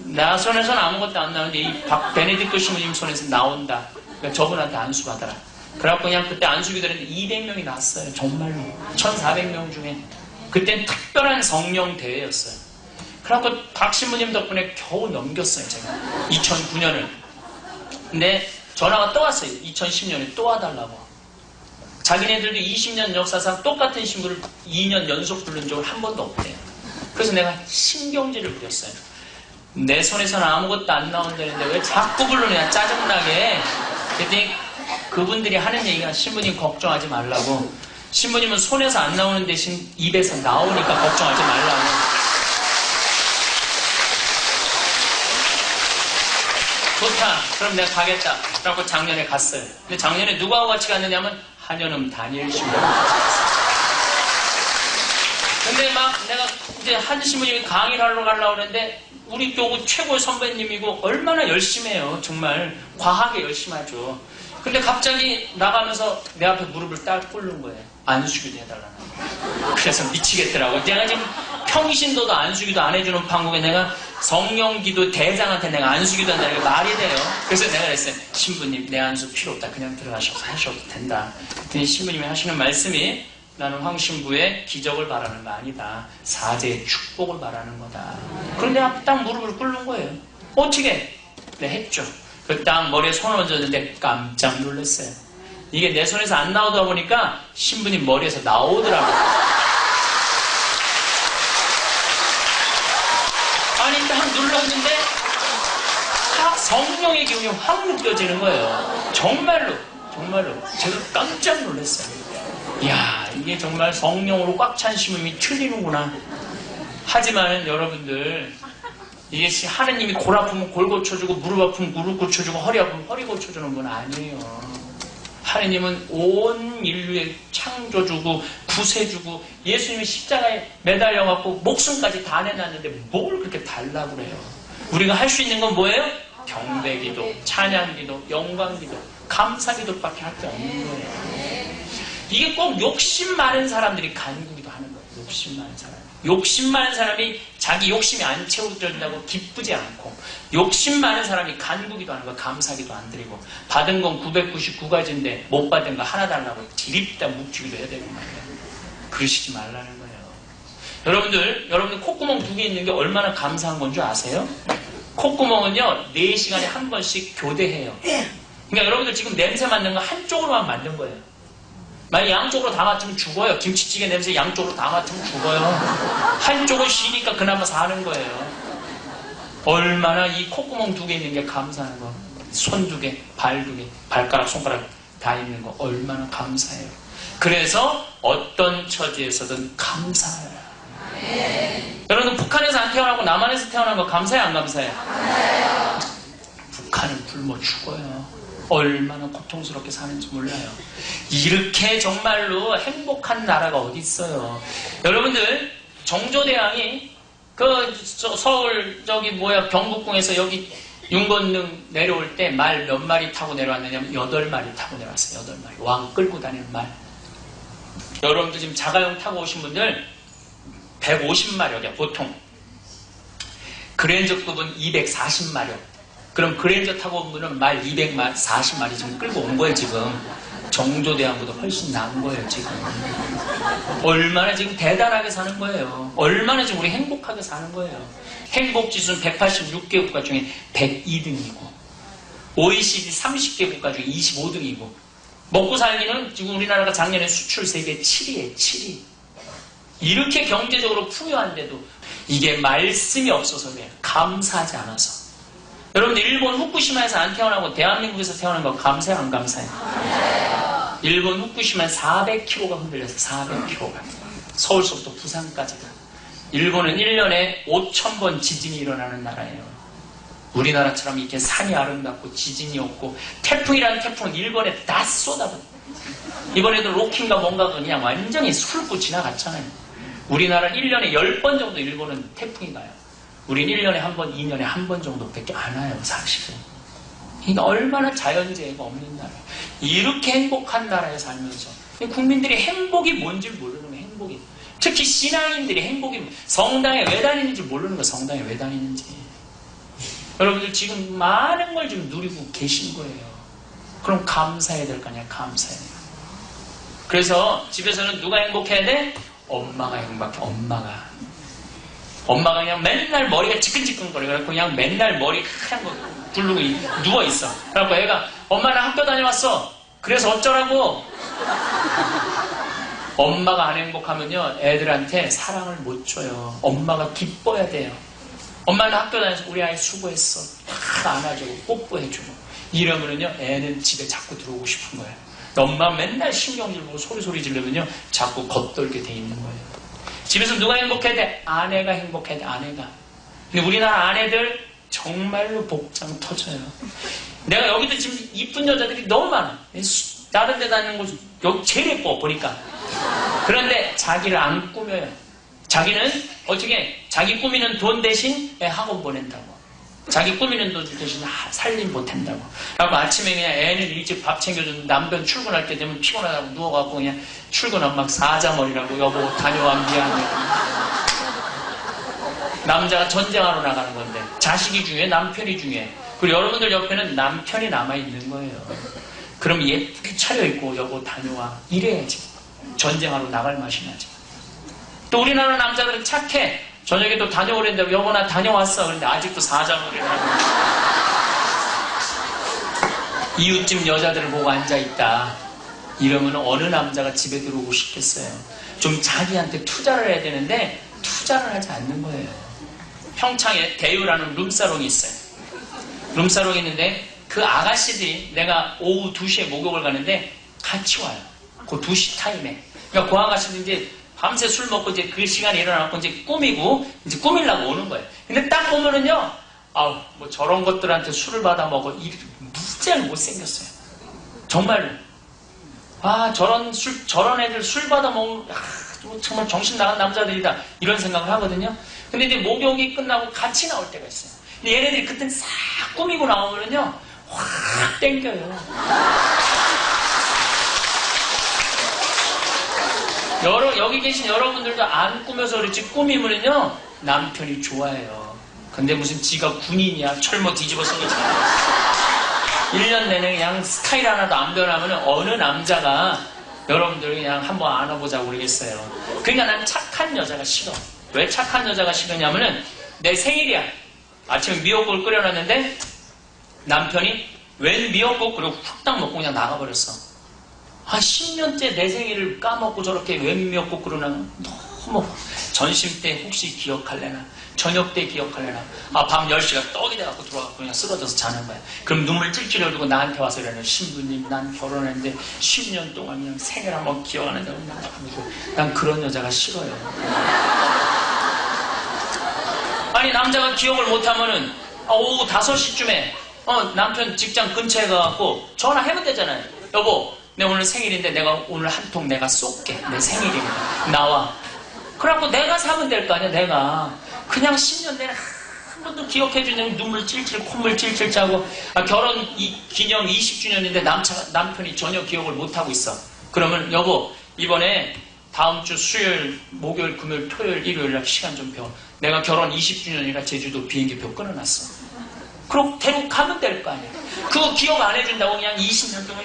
나 손에서는 아무것도 안 나오는데 이 베네딕토 신부님 손에서 나온다. 그러니까 저분한테 안수 받아라. 그래갖고 그냥 그때 안수기도 했는데 200명이 나왔어요. 정말로. 1400명 중에. 그땐 특별한 성령 대회였어요. 그래갖고 박 신부님 덕분에 겨우 넘겼어요, 제가. 2009년을. 근데 전화가 또 왔어요. 2010년에 또 와달라고. 자기네들도 20년 역사상 똑같은 신부를 2년 연속 부른 적은 한 번도 없대요. 그래서 내가 신경질을 부렸어요. 내 손에서는 아무것도 안 나온다는데 왜 자꾸 부르냐, 짜증나게. 그랬더니 그분들이 하는 얘기가 신부님 걱정하지 말라고. 신부님은 손에서 안 나오는 대신 입에서 나오니까 걱정하지 말라고. 좋다. 그럼 내가 가겠다. 그래갖고 작년에 갔어요. 근데 작년에 누구하고 같이 갔느냐면 한여름 다니엘 신부님. 근데 막 내가 이제 한 신부님이 강의를 하러 가려고 그러는데 우리 교구 최고의 선배님이고 얼마나 열심히 해요. 정말 과하게 열심히 하죠. 근데 갑자기 나가면서 내 앞에 무릎을 딱 꿇는 거예요. 안수기도 해달라는. 그래서 미치겠더라고. 내가 지금 평신도도 안수기도 안 해주는 판국에 내가 성령기도 대장한테 내가 안수기도 한다는 게 말이 돼요. 그래서 내가 그랬어요. 신부님 내 안수 필요 없다. 그냥 들어가셔서 하셔도 된다. 그랬더니 신부님이 하시는 말씀이 나는 황신부의 기적을 바라는 거 아니다. 사제의 축복을 바라는 거다. 그런데 앞에 딱 무릎을 꿇는 거예요. 어떻게? 네, 했죠. 그 딱 머리에 손을 얹었는데 깜짝 놀랐어요. 이게 내 손에서 안 나오다 보니까 신부님 머리에서 나오더라고요. 아니 딱 눌렀는데 딱 성령의 기운이 확 느껴지는 거예요. 정말로 제가 깜짝 놀랐어요. 이야, 이게 정말 성령으로 꽉 찬 신부님이 틀리는구나. 하지만 여러분들, 이게 하느님이 골 아프면 골 고쳐주고 무릎 아프면 무릎 고쳐주고 허리 아프면 허리 고쳐주는 분 아니에요. 하느님은 온 인류에 창조주고 구세주고 예수님이 십자가에 매달려갖고 목숨까지 다 내놨는데 뭘 그렇게 달라고 그래요. 우리가 할 수 있는 건 뭐예요? 경배기도, 찬양기도, 영광기도, 감사기도밖에 할 게 없는 거예요. 이게 꼭 욕심 많은 사람들이 간구기도 하는 거예요. 욕심 많은 사람. 욕심 많은 사람이 자기 욕심이 안 채워진다고 기쁘지 않고, 욕심 많은 사람이 간구기도 하는 거, 감사기도 안 드리고, 받은 건 999가지인데 못 받은 거 하나 달라고 디립다 묵히기도 해야 되고 말이에요. 그러시지 말라는 거예요. 여러분들 콧구멍 2개 있는 게 얼마나 감사한 건 줄 아세요? 콧구멍은요 4시간에 한 번씩 교대해요. 그러니까 여러분들 지금 냄새 맡는 거 한쪽으로만 맡는 거예요. 만약 양쪽으로 다 맡으면 죽어요. 김치찌개 냄새 양쪽으로 다 맡으면 죽어요. 한쪽은 쉬니까 그나마 사는 거예요. 얼마나 이 콧구멍 2개 있는 게 감사한 거. 손 2개, 발 2개, 발가락, 손가락 다 있는 거 얼마나 감사해요. 그래서 어떤 처지에서든 감사해요. 여러분 북한에서 안 태어나고 남한에서 태어난 거 감사해요, 안 감사해요? 감사해요. 북한은 굶어 죽어요. 얼마나 고통스럽게 사는지 몰라요. 이렇게 정말로 행복한 나라가 어디 있어요. 여러분들 정조대왕이 서울 경복궁에서 여기 윤건능 내려올 때 말 몇 마리 타고 내려왔느냐면 8마리 타고 내려왔어요. 8마리. 왕 끌고 다니는 말. 여러분들 지금 자가용 타고 오신 분들 150마력이야 보통. 그랜저급은 240마력. 그럼 그랜저 타고 온 분은 말 240마리 지금 끌고 온 거예요, 지금. 정조대왕보다 훨씬 나은 거예요, 지금. 얼마나 지금 대단하게 사는 거예요. 얼마나 지금 우리 행복하게 사는 거예요. 행복지수는 186개 국가 중에 102등이고, OECD 30개 국가 중에 25등이고, 먹고 살기는 지금 우리나라가 작년에 수출 세계 7위에 7위. 이렇게 경제적으로 풍요한데도 이게 말씀이 없어서 그래요. 감사하지 않아서. 여러분들 일본 후쿠시마에서 안 태어나고 대한민국에서 태어난 거 감사해요, 안 감사해요? 감사해요. 일본 후쿠시마는 400km가 흔들려서 400km가 서울서부터 부산까지가. 일본은 1년에 5,000번 지진이 일어나는 나라예요. 우리나라처럼 이렇게 산이 아름답고 지진이 없고, 태풍이라는 태풍은 일본에 다 쏟아져. 이번에도 로킹가 뭔가 그냥 완전히 술 붓고 지나갔잖아요. 우리나라는 1년에 10번 정도 일본은 태풍이 가요. 우린 1년에 한 번, 2년에 한 번 정도밖에 안 와요, 사실은. 그러니까 얼마나 자연재해가 없는 나라. 이렇게 행복한 나라에 살면서 국민들이 행복이 뭔지 모르는 거예요, 행복이. 특히 신앙인들이 행복이, 성당에 왜 다니는지 모르는 거예요, 성당에 왜 다니는지. 여러분들 지금 많은 걸 지금 누리고 계신 거예요. 그럼 감사해야 될 거 아니야, 감사해야 돼. 그래서 집에서는 누가 행복해야 돼? 엄마가 행복해, 엄마가. 엄마가 그냥 맨날 머리가 지끈지끈거려. 그래갖고 그냥 맨날 머리 하얀 거 부르고 누워있어. 그래갖고 애가, 엄마 나 학교 다녀왔어. 그래서 어쩌라고? 엄마가 안 행복하면요, 애들한테 사랑을 못 줘요. 엄마가 기뻐야 돼요. 엄마는 학교 다녀서 우리 아이 수고했어. 다 안아주고 뽀뽀해주고. 이러면은요, 애는 집에 자꾸 들어오고 싶은 거예요. 엄마 맨날 신경질 보고 소리 지르면요, 자꾸 겉돌게 돼 있는 거예요. 집에서 누가 행복해야 돼? 아내가 행복해야 돼, 아내가. 근데 우리나라 아내들 정말로 복장 터져요. 내가 여기도 지금 이쁜 여자들이 너무 많아. 다른 데 다니는 곳 여기 제일 예뻐 보니까. 그런데 자기를 안 꾸며요. 자기는 어떻게 자기 꾸미는 돈 대신 학원 보낸다고. 자기 꾸미는 돈 대신 살림 못한다고. 그리고 아침에 그냥 애는 일찍 밥 챙겨주는 남편 출근할 때 되면 피곤하다고 누워갖고 그냥 출근하면 막 사자머리라고 여보 다녀와 미안해. 남자가 전쟁하러 나가는 건데 자식이 중요해, 남편이 중요해. 그리고 여러분들 옆에는 남편이 남아있는 거예요. 그럼 예쁘게 차려입고 여보 다녀와 이래야지. 전쟁하러 나갈 맛이 나지. 또 우리나라 남자들은 착해. 저녁에 또 다녀오랜다고 여보 나 다녀왔어. 그런데 아직도 사자머리라고. 이웃집 여자들을 보고 앉아있다. 이러면 어느 남자가 집에 들어오고 싶겠어요. 좀 자기한테 투자를 해야 되는데 투자를 하지 않는 거예요. 평창에 대유라는 룸사롱이 있어요. 룸사롱이 있는데 그 아가씨들이 내가 오후 2시에 목욕을 가는데 같이 와요. 그 2시 타임에. 그러니까 그 아가씨들 이제 밤새 술 먹고 이제 그 시간에 일어나고 이제 꾸미고 이제 꾸밀라고 오는 거예요. 근데 딱 보면은요, 아우 뭐 저런 것들한테 술을 받아 먹어 무지하게 못생겼어요. 정말로. 아 저런 애들 술 받아 먹는 정말 정신 나간 남자들이다 이런 생각을 하거든요. 근데 이제 목욕이 끝나고 같이 나올 때가 있어요. 근데 얘네들이 그땐 싹 꾸미고 나오면은요 확 땡겨요. 여기 계신 여러분들도 안 꾸며서 그렇지 꾸미면은요 남편이 좋아해요. 근데 무슨 지가 군인이야 철모 뒤집어 쓴 것처럼 1년 내내 그냥 스타일 하나도 안 변하면 어느 남자가 여러분들 그냥 한번 안아보자고 그러겠어요. 그러니까 난 착한 여자가 싫어. 왜 착한 여자가 싫으냐면은 내 생일이야. 아침에 미역국을 끓여놨는데 남편이 웬 미역국 그리고 훅딱 먹고 그냥 나가버렸어. 10년째 내 생일을 까먹고 저렇게 웬 미역국 끓여놨나 너무 전심 때 혹시 기억할래나 저녁 때 기억할래나 밤 10시가 떡이 돼갖고 들어와갖고 그냥 쓰러져서 자는 거야. 그럼 눈물 찔찔 흘리고 나한테 와서 이러는 신부님 난 결혼했는데 10년 동안 그냥 생일 한번 기억 안 한다고 난 그런 여자가 싫어요. 아니 남자가 기억을 못하면은 오후 5시쯤에 남편 직장 근처에 가갖고 전화해면 되잖아요. 여보 내 오늘 생일인데 내가 오늘 한 통 내가 쏠게. 내 생일이니까 나와. 그래갖고 내가 사면 될 거 아니야. 내가 그냥 10년 내내 한 번도 기억해주는 눈물 찔찔 콧물 찔찔 짜고 결혼 기념 20주년인데 남편이 전혀 기억을 못하고 있어. 그러면 여보 이번에 다음 주 수요일 목요일 금요일 토요일 일요일 날 시간 좀 펴. 내가 결혼 20주년이라 제주도 비행기표 끊어놨어. 그럼 대구 가면 될 거 아니야. 그거 기억 안 해준다고 그냥 20년 동안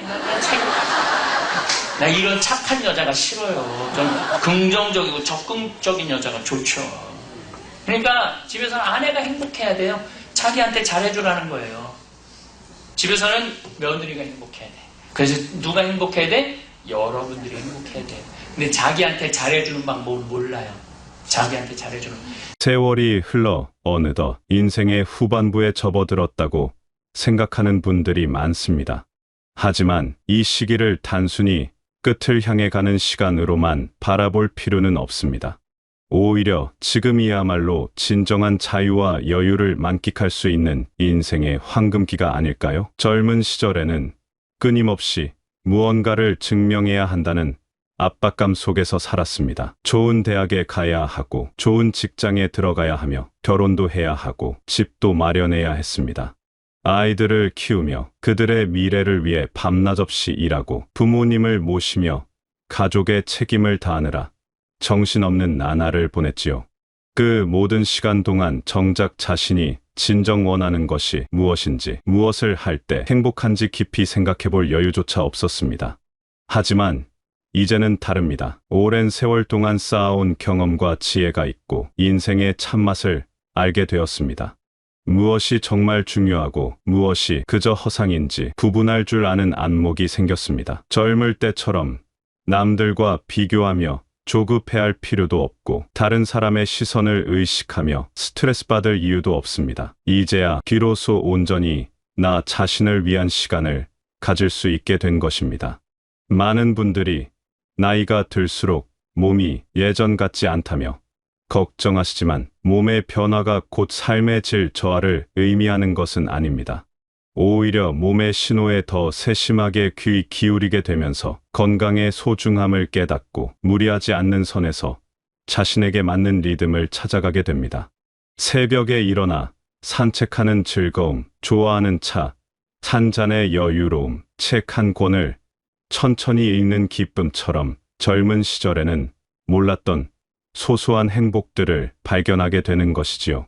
나 이런 착한 여자가 싫어요. 좀 긍정적이고 적극적인 여자가 좋죠. 그러니까 집에서는 아내가 행복해야 돼요. 자기한테 잘해주라는 거예요. 집에서는 며느리가 행복해야 돼. 그래서 누가 행복해야 돼? 여러분들이 행복해야 돼. 근데 자기한테 잘해주는 방법을 몰라요. 자기한테 잘해주는 세월이 흘러 어느덧 인생의 후반부에 접어들었다고 생각하는 분들이 많습니다. 하지만 이 시기를 단순히 끝을 향해 가는 시간으로만 바라볼 필요는 없습니다. 오히려 지금이야말로 진정한 자유와 여유를 만끽할 수 있는 인생의 황금기가 아닐까요? 젊은 시절에는 끊임없이 무언가를 증명해야 한다는 압박감 속에서 살았습니다. 좋은 대학에 가야 하고, 좋은 직장에 들어가야 하며, 결혼도 해야 하고, 집도 마련해야 했습니다. 아이들을 키우며 그들의 미래를 위해 밤낮 없이 일하고 부모님을 모시며 가족의 책임을 다하느라 정신없는 나날을 보냈지요. 그 모든 시간 동안 정작 자신이 진정 원하는 것이 무엇인지, 무엇을 할 때 행복한지 깊이 생각해 볼 여유조차 없었습니다. 하지만 이제는 다릅니다. 오랜 세월 동안 쌓아온 경험과 지혜가 있고 인생의 참맛을 알게 되었습니다. 무엇이 정말 중요하고 무엇이 그저 허상인지 구분할 줄 아는 안목이 생겼습니다. 젊을 때처럼 남들과 비교하며 조급해할 필요도 없고 다른 사람의 시선을 의식하며 스트레스 받을 이유도 없습니다. 이제야 비로소 온전히 나 자신을 위한 시간을 가질 수 있게 된 것입니다. 많은 분들이 나이가 들수록 몸이 예전 같지 않다며 걱정하시지만 몸의 변화가 곧 삶의 질 저하를 의미하는 것은 아닙니다. 오히려 몸의 신호에 더 세심하게 귀 기울이게 되면서 건강의 소중함을 깨닫고 무리하지 않는 선에서 자신에게 맞는 리듬을 찾아가게 됩니다. 새벽에 일어나 산책하는 즐거움, 좋아하는 차, 한 잔의 여유로움, 책 한 권을 천천히 읽는 기쁨처럼 젊은 시절에는 몰랐던 소소한 행복들을 발견하게 되는 것이지요.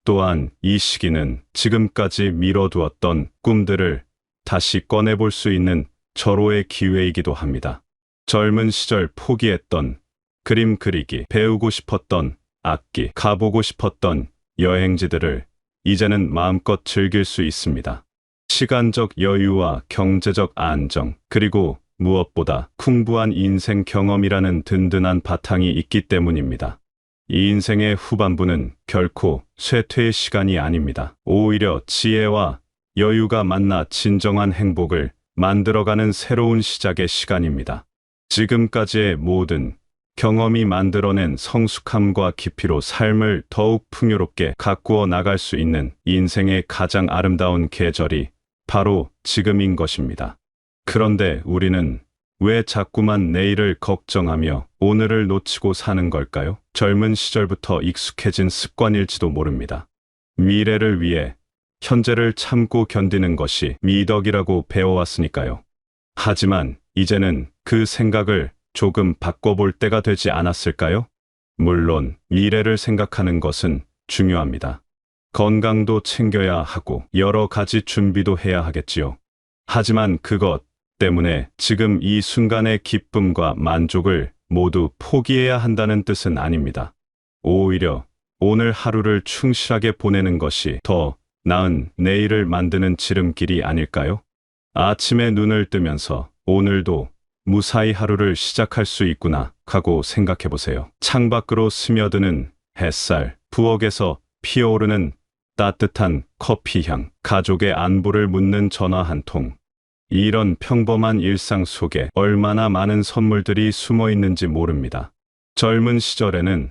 또한 이 시기는 지금까지 미뤄두었던 꿈들을 다시 꺼내볼 수 있는 절호의 기회이기도 합니다. 젊은 시절 포기했던 그림 그리기, 배우고 싶었던 악기, 가보고 싶었던 여행지들을 이제는 마음껏 즐길 수 있습니다. 시간적 여유와 경제적 안정, 그리고 무엇보다 풍부한 인생 경험이라는 든든한 바탕이 있기 때문입니다. 이 인생의 후반부는 결코 쇠퇴의 시간이 아닙니다. 오히려 지혜와 여유가 만나 진정한 행복을 만들어가는 새로운 시작의 시간입니다. 지금까지의 모든 경험이 만들어낸 성숙함과 깊이로 삶을 더욱 풍요롭게 가꾸어 나갈 수 있는 인생의 가장 아름다운 계절이 바로 지금인 것입니다. 그런데 우리는 왜 자꾸만 내일을 걱정하며 오늘을 놓치고 사는 걸까요? 젊은 시절부터 익숙해진 습관일지도 모릅니다. 미래를 위해 현재를 참고 견디는 것이 미덕이라고 배워왔으니까요. 하지만 이제는 그 생각을 조금 바꿔볼 때가 되지 않았을까요? 물론 미래를 생각하는 것은 중요합니다. 건강도 챙겨야 하고 여러 가지 준비도 해야 하겠지요. 하지만 그것 때문에 지금 이 순간의 기쁨과 만족을 모두 포기해야 한다는 뜻은 아닙니다. 오히려 오늘 하루를 충실하게 보내는 것이 더 나은 내일을 만드는 지름길이 아닐까요? 아침에 눈을 뜨면서 오늘도 무사히 하루를 시작할 수 있구나 하고 생각해 보세요. 창밖으로 스며드는 햇살, 부엌에서 피어오르는 따뜻한 커피향, 가족의 안부를 묻는 전화 한 통. 이런 평범한 일상 속에 얼마나 많은 선물들이 숨어 있는지 모릅니다. 젊은 시절에는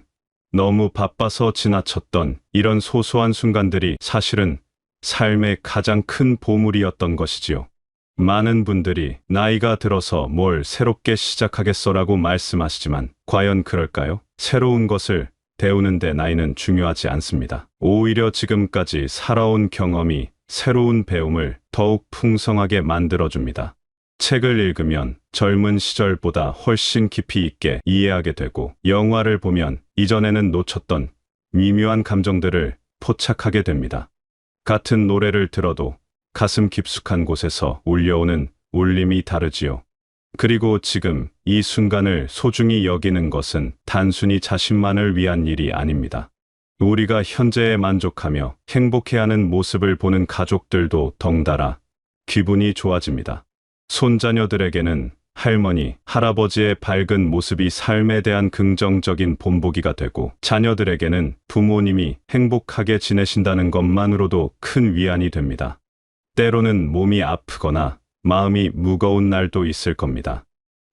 너무 바빠서 지나쳤던 이런 소소한 순간들이 사실은 삶의 가장 큰 보물이었던 것이지요. 많은 분들이 나이가 들어서 뭘 새롭게 시작하겠어라고 말씀하시지만 과연 그럴까요? 새로운 것을 배우는데 나이는 중요하지 않습니다. 오히려 지금까지 살아온 경험이 새로운 배움을 더욱 풍성하게 만들어줍니다. 책을 읽으면 젊은 시절보다 훨씬 깊이 있게 이해하게 되고, 영화를 보면 이전에는 놓쳤던 미묘한 감정들을 포착하게 됩니다. 같은 노래를 들어도 가슴 깊숙한 곳에서 울려오는 울림이 다르지요. 그리고 지금 이 순간을 소중히 여기는 것은 단순히 자신만을 위한 일이 아닙니다. 우리가 현재에 만족하며 행복해하는 모습을 보는 가족들도 덩달아 기분이 좋아집니다. 손자녀들에게는 할머니, 할아버지의 밝은 모습이 삶에 대한 긍정적인 본보기가 되고, 자녀들에게는 부모님이 행복하게 지내신다는 것만으로도 큰 위안이 됩니다. 때로는 몸이 아프거나 마음이 무거운 날도 있을 겁니다.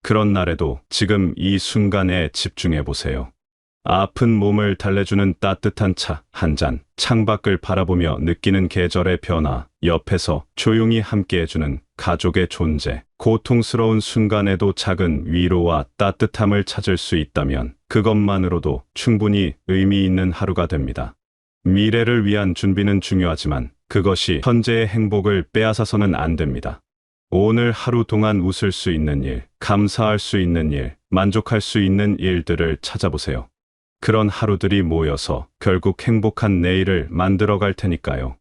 그런 날에도 지금 이 순간에 집중해 보세요. 아픈 몸을 달래주는 따뜻한 차 한 잔, 창밖을 바라보며 느끼는 계절의 변화, 옆에서 조용히 함께해주는 가족의 존재, 고통스러운 순간에도 작은 위로와 따뜻함을 찾을 수 있다면 그것만으로도 충분히 의미 있는 하루가 됩니다. 미래를 위한 준비는 중요하지만 그것이 현재의 행복을 빼앗아서는 안 됩니다. 오늘 하루 동안 웃을 수 있는 일, 감사할 수 있는 일, 만족할 수 있는 일들을 찾아보세요. 그런 하루들이 모여서 결국 행복한 내일을 만들어 갈 테니까요.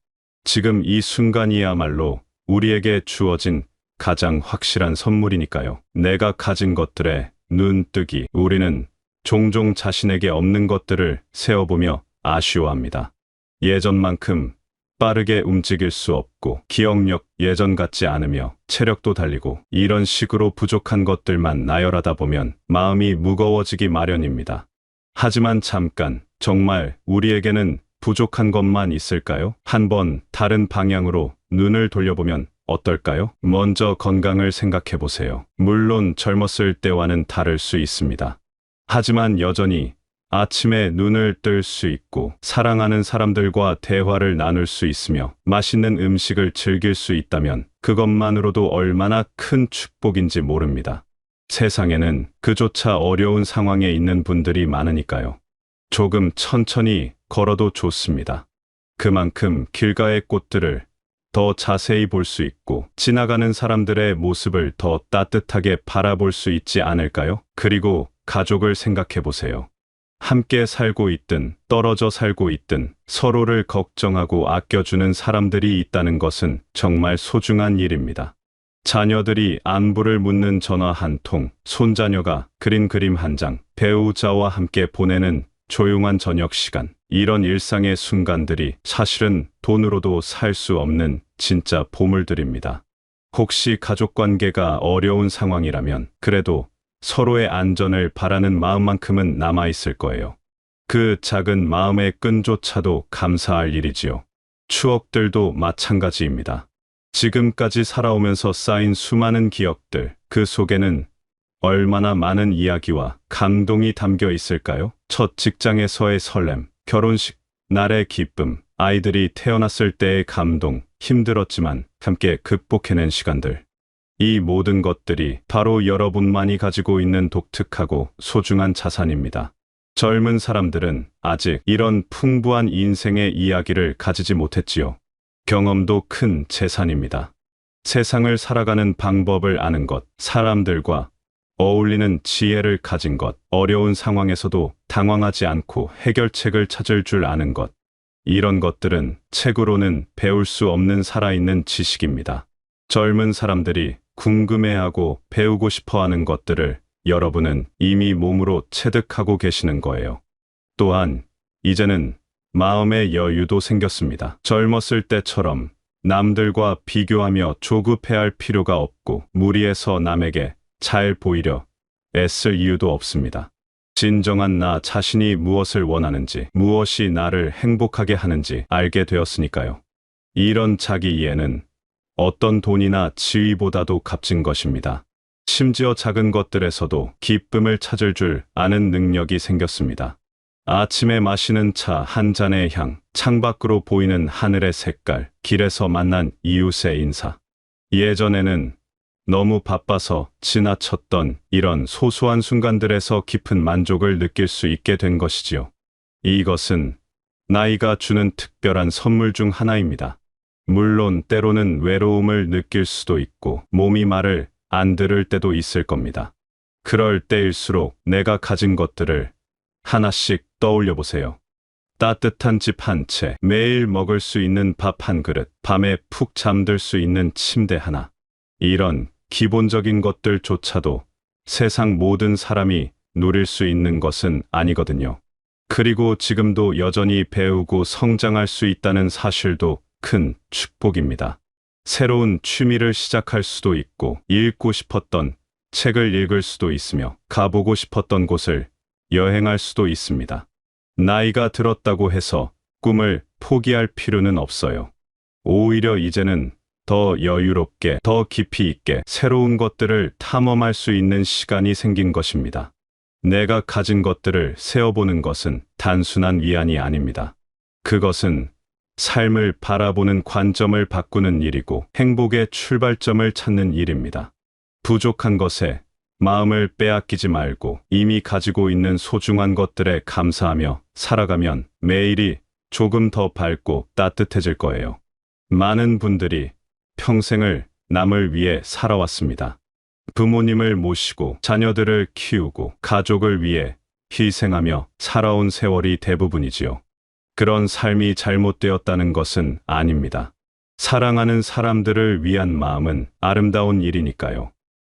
지금 이 순간이야말로 우리에게 주어진 가장 확실한 선물이니까요. 내가 가진 것들에 눈뜨기. 우리는 종종 자신에게 없는 것들을 세어보며 아쉬워합니다. 예전만큼 빠르게 움직일 수 없고 기억력 예전 같지 않으며 체력도 달리고 이런 식으로 부족한 것들만 나열하다 보면 마음이 무거워지기 마련입니다. 하지만 잠깐, 정말 우리에게는 부족한 것만 있을까요? 한번 다른 방향으로 눈을 돌려보면 어떨까요? 먼저 건강을 생각해 보세요. 물론 젊었을 때와는 다를 수 있습니다. 하지만 여전히 아침에 눈을 뜰 수 있고 사랑하는 사람들과 대화를 나눌 수 있으며 맛있는 음식을 즐길 수 있다면 그것만으로도 얼마나 큰 축복인지 모릅니다. 세상에는 그조차 어려운 상황에 있는 분들이 많으니까요. 조금 천천히 걸어도 좋습니다. 그만큼 길가의 꽃들을 더 자세히 볼 수 있고 지나가는 사람들의 모습을 더 따뜻하게 바라볼 수 있지 않을까요? 그리고 가족을 생각해 보세요. 함께 살고 있든 떨어져 살고 있든 서로를 걱정하고 아껴주는 사람들이 있다는 것은 정말 소중한 일입니다. 자녀들이 안부를 묻는 전화 한 통, 손자녀가 그린 그림 한 장, 배우자와 함께 보내는 조용한 저녁 시간, 이런 일상의 순간들이 사실은 돈으로도 살 수 없는 진짜 보물들입니다. 혹시 가족관계가 어려운 상황이라면 그래도 서로의 안전을 바라는 마음만큼은 남아있을 거예요. 그 작은 마음의 끈조차도 감사할 일이지요. 추억들도 마찬가지입니다. 지금까지 살아오면서 쌓인 수많은 기억들, 그 속에는 얼마나 많은 이야기와 감동이 담겨 있을까요? 첫 직장에서의 설렘, 결혼식 날의 기쁨, 아이들이 태어났을 때의 감동, 힘들었지만 함께 극복해낸 시간들. 이 모든 것들이 바로 여러분만이 가지고 있는 독특하고 소중한 자산입니다. 젊은 사람들은 아직 이런 풍부한 인생의 이야기를 가지지 못했지요. 경험도 큰 재산입니다. 세상을 살아가는 방법을 아는 것, 사람들과 어울리는 지혜를 가진 것, 어려운 상황에서도 당황하지 않고 해결책을 찾을 줄 아는 것. 이런 것들은 책으로는 배울 수 없는 살아있는 지식입니다. 젊은 사람들이 궁금해하고 배우고 싶어하는 것들을 여러분은 이미 몸으로 체득하고 계시는 거예요. 또한 이제는 마음의 여유도 생겼습니다. 젊었을 때처럼 남들과 비교하며 조급해할 필요가 없고 무리해서 남에게 잘 보이려 애쓸 이유도 없습니다. 진정한 나 자신이 무엇을 원하는지, 무엇이 나를 행복하게 하는지 알게 되었으니까요. 이런 자기 이해는 어떤 돈이나 지위보다도 값진 것입니다. 심지어 작은 것들에서도 기쁨을 찾을 줄 아는 능력이 생겼습니다. 아침에 마시는 차 한 잔의 향, 창밖으로 보이는 하늘의 색깔, 길에서 만난 이웃의 인사. 예전에는 너무 바빠서 지나쳤던 이런 소소한 순간들에서 깊은 만족을 느낄 수 있게 된 것이지요. 이것은 나이가 주는 특별한 선물 중 하나입니다. 물론 때로는 외로움을 느낄 수도 있고 몸이 말을 안 들을 때도 있을 겁니다. 그럴 때일수록 내가 가진 것들을 하나씩 떠올려 보세요. 따뜻한 집 한 채, 매일 먹을 수 있는 밥 한 그릇, 밤에 푹 잠들 수 있는 침대 하나. 이런 기본적인 것들조차도 세상 모든 사람이 누릴 수 있는 것은 아니거든요. 그리고 지금도 여전히 배우고 성장할 수 있다는 사실도 큰 축복입니다. 새로운 취미를 시작할 수도 있고, 읽고 싶었던 책을 읽을 수도 있으며, 가보고 싶었던 곳을 여행할 수도 있습니다. 나이가 들었다고 해서 꿈을 포기할 필요는 없어요. 오히려 이제는 더 여유롭게, 더 깊이 있게 새로운 것들을 탐험할 수 있는 시간이 생긴 것입니다. 내가 가진 것들을 세어보는 것은 단순한 위안이 아닙니다. 그것은 삶을 바라보는 관점을 바꾸는 일이고 행복의 출발점을 찾는 일입니다. 부족한 것에 마음을 빼앗기지 말고 이미 가지고 있는 소중한 것들에 감사하며 살아가면 매일이 조금 더 밝고 따뜻해질 거예요. 많은 분들이 평생을 남을 위해 살아왔습니다. 부모님을 모시고 자녀들을 키우고 가족을 위해 희생하며 살아온 세월이 대부분이지요. 그런 삶이 잘못되었다는 것은 아닙니다. 사랑하는 사람들을 위한 마음은 아름다운 일이니까요.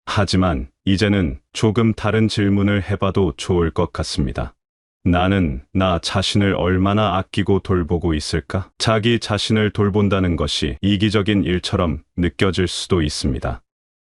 하지만 이제는 조금 다른 질문을 해봐도 좋을 것 같습니다. 나는 나 자신을 얼마나 아끼고 돌보고 있을까? 자기 자신을 돌본다는 것이 이기적인 일처럼 느껴질 수도 있습니다.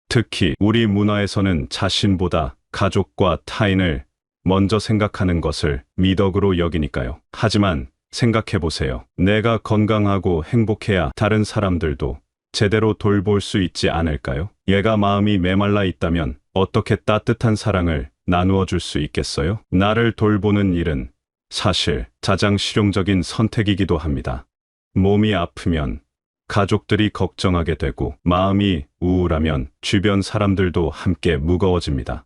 특히 우리 문화에서는 자신보다 가족과 타인을 먼저 생각하는 것을 미덕으로 여기니까요. 하지만 생각해보세요. 내가 건강하고 행복해야 다른 사람들도 제대로 돌볼 수 있지 않을까요? 얘가 마음이 메말라 있다면 어떻게 따뜻한 사랑을 나누어 줄 수 있겠어요? 나를 돌보는 일은 사실 가장 실용적인 선택이기도 합니다. 몸이 아프면 가족들이 걱정하게 되고 마음이 우울하면 주변 사람들도 함께 무거워집니다.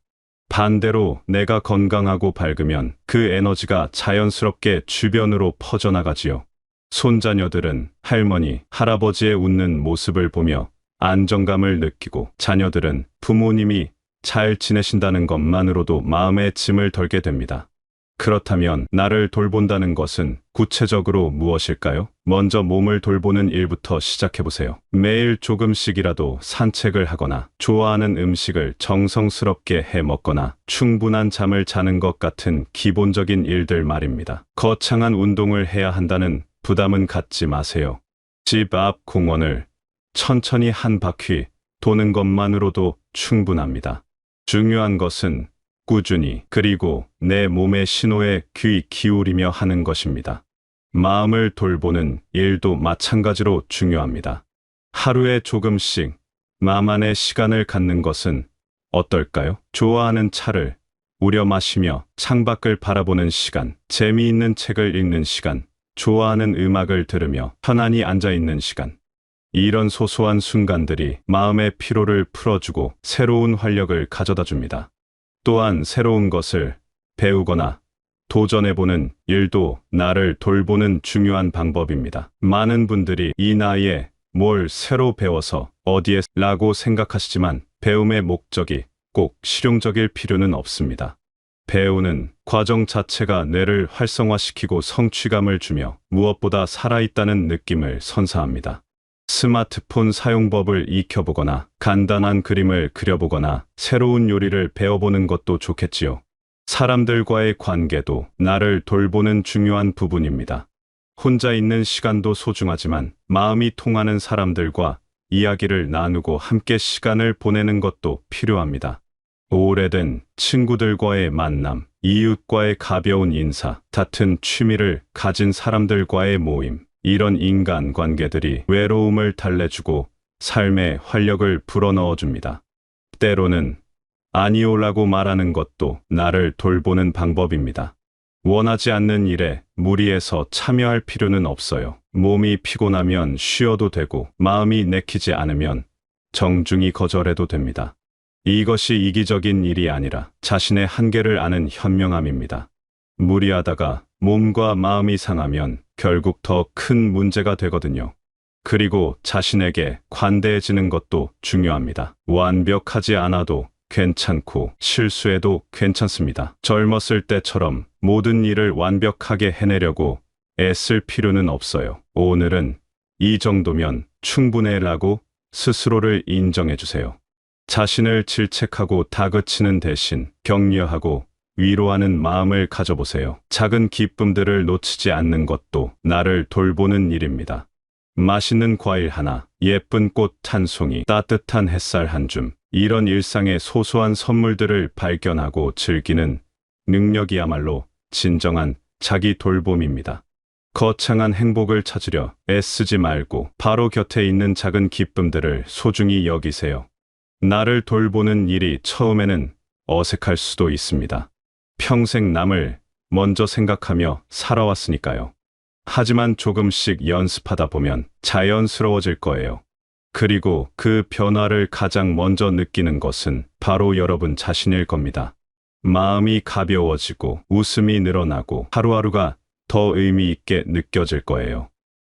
반대로 내가 건강하고 밝으면 그 에너지가 자연스럽게 주변으로 퍼져나가지요. 손자녀들은 할머니, 할아버지의 웃는 모습을 보며 안정감을 느끼고 자녀들은 부모님이 잘 지내신다는 것만으로도 마음의 짐을 덜게 됩니다. 그렇다면 나를 돌본다는 것은 구체적으로 무엇일까요? 먼저 몸을 돌보는 일부터 시작해보세요. 매일 조금씩이라도 산책을 하거나 좋아하는 음식을 정성스럽게 해 먹거나 충분한 잠을 자는 것 같은 기본적인 일들 말입니다. 거창한 운동을 해야 한다는 부담은 갖지 마세요. 집 앞 공원을 천천히 한 바퀴 도는 것만으로도 충분합니다. 중요한 것은 꾸준히 그리고 내 몸의 신호에 귀 기울이며 하는 것입니다. 마음을 돌보는 일도 마찬가지로 중요합니다. 하루에 조금씩 나만의 시간을 갖는 것은 어떨까요? 좋아하는 차를 우려 마시며 창밖을 바라보는 시간, 재미있는 책을 읽는 시간, 좋아하는 음악을 들으며 편안히 앉아있는 시간. 이런 소소한 순간들이 마음의 피로를 풀어주고 새로운 활력을 가져다 줍니다. 또한 새로운 것을 배우거나 도전해보는 일도 나를 돌보는 중요한 방법입니다. 많은 분들이 이 나이에 뭘 새로 배워서 어디에 라고 생각하시지만 배움의 목적이 꼭 실용적일 필요는 없습니다. 배우는 과정 자체가 뇌를 활성화시키고 성취감을 주며 무엇보다 살아있다는 느낌을 선사합니다. 스마트폰 사용법을 익혀보거나 간단한 그림을 그려보거나 새로운 요리를 배워보는 것도 좋겠지요. 사람들과의 관계도 나를 돌보는 중요한 부분입니다. 혼자 있는 시간도 소중하지만 마음이 통하는 사람들과 이야기를 나누고 함께 시간을 보내는 것도 필요합니다. 오래된 친구들과의 만남, 이웃과의 가벼운 인사, 같은 취미를 가진 사람들과의 모임, 이런 인간관계들이 외로움을 달래주고 삶의 활력을 불어넣어줍니다. 때로는 아니오라고 말하는 것도 나를 돌보는 방법입니다. 원하지 않는 일에 무리해서 참여할 필요는 없어요. 몸이 피곤하면 쉬어도 되고 마음이 내키지 않으면 정중히 거절해도 됩니다. 이것이 이기적인 일이 아니라 자신의 한계를 아는 현명함입니다. 무리하다가 몸과 마음이 상하면 결국 더 큰 문제가 되거든요. 그리고 자신에게 관대해지는 것도 중요합니다. 완벽하지 않아도 괜찮고 실수해도 괜찮습니다. 젊었을 때처럼 모든 일을 완벽하게 해내려고 애쓸 필요는 없어요. 오늘은 이 정도면 충분해라고 스스로를 인정해주세요. 자신을 질책하고 다그치는 대신 격려하고 위로하는 마음을 가져보세요. 작은 기쁨들을 놓치지 않는 것도 나를 돌보는 일입니다. 맛있는 과일 하나, 예쁜 꽃 한 송이, 따뜻한 햇살 한 줌, 이런 일상의 소소한 선물들을 발견하고 즐기는 능력이야말로 진정한 자기 돌봄입니다. 거창한 행복을 찾으려 애쓰지 말고 바로 곁에 있는 작은 기쁨들을 소중히 여기세요. 나를 돌보는 일이 처음에는 어색할 수도 있습니다. 평생 남을 먼저 생각하며 살아왔으니까요. 하지만 조금씩 연습하다 보면 자연스러워질 거예요. 그리고 그 변화를 가장 먼저 느끼는 것은 바로 여러분 자신일 겁니다. 마음이 가벼워지고 웃음이 늘어나고 하루하루가 더 의미 있게 느껴질 거예요.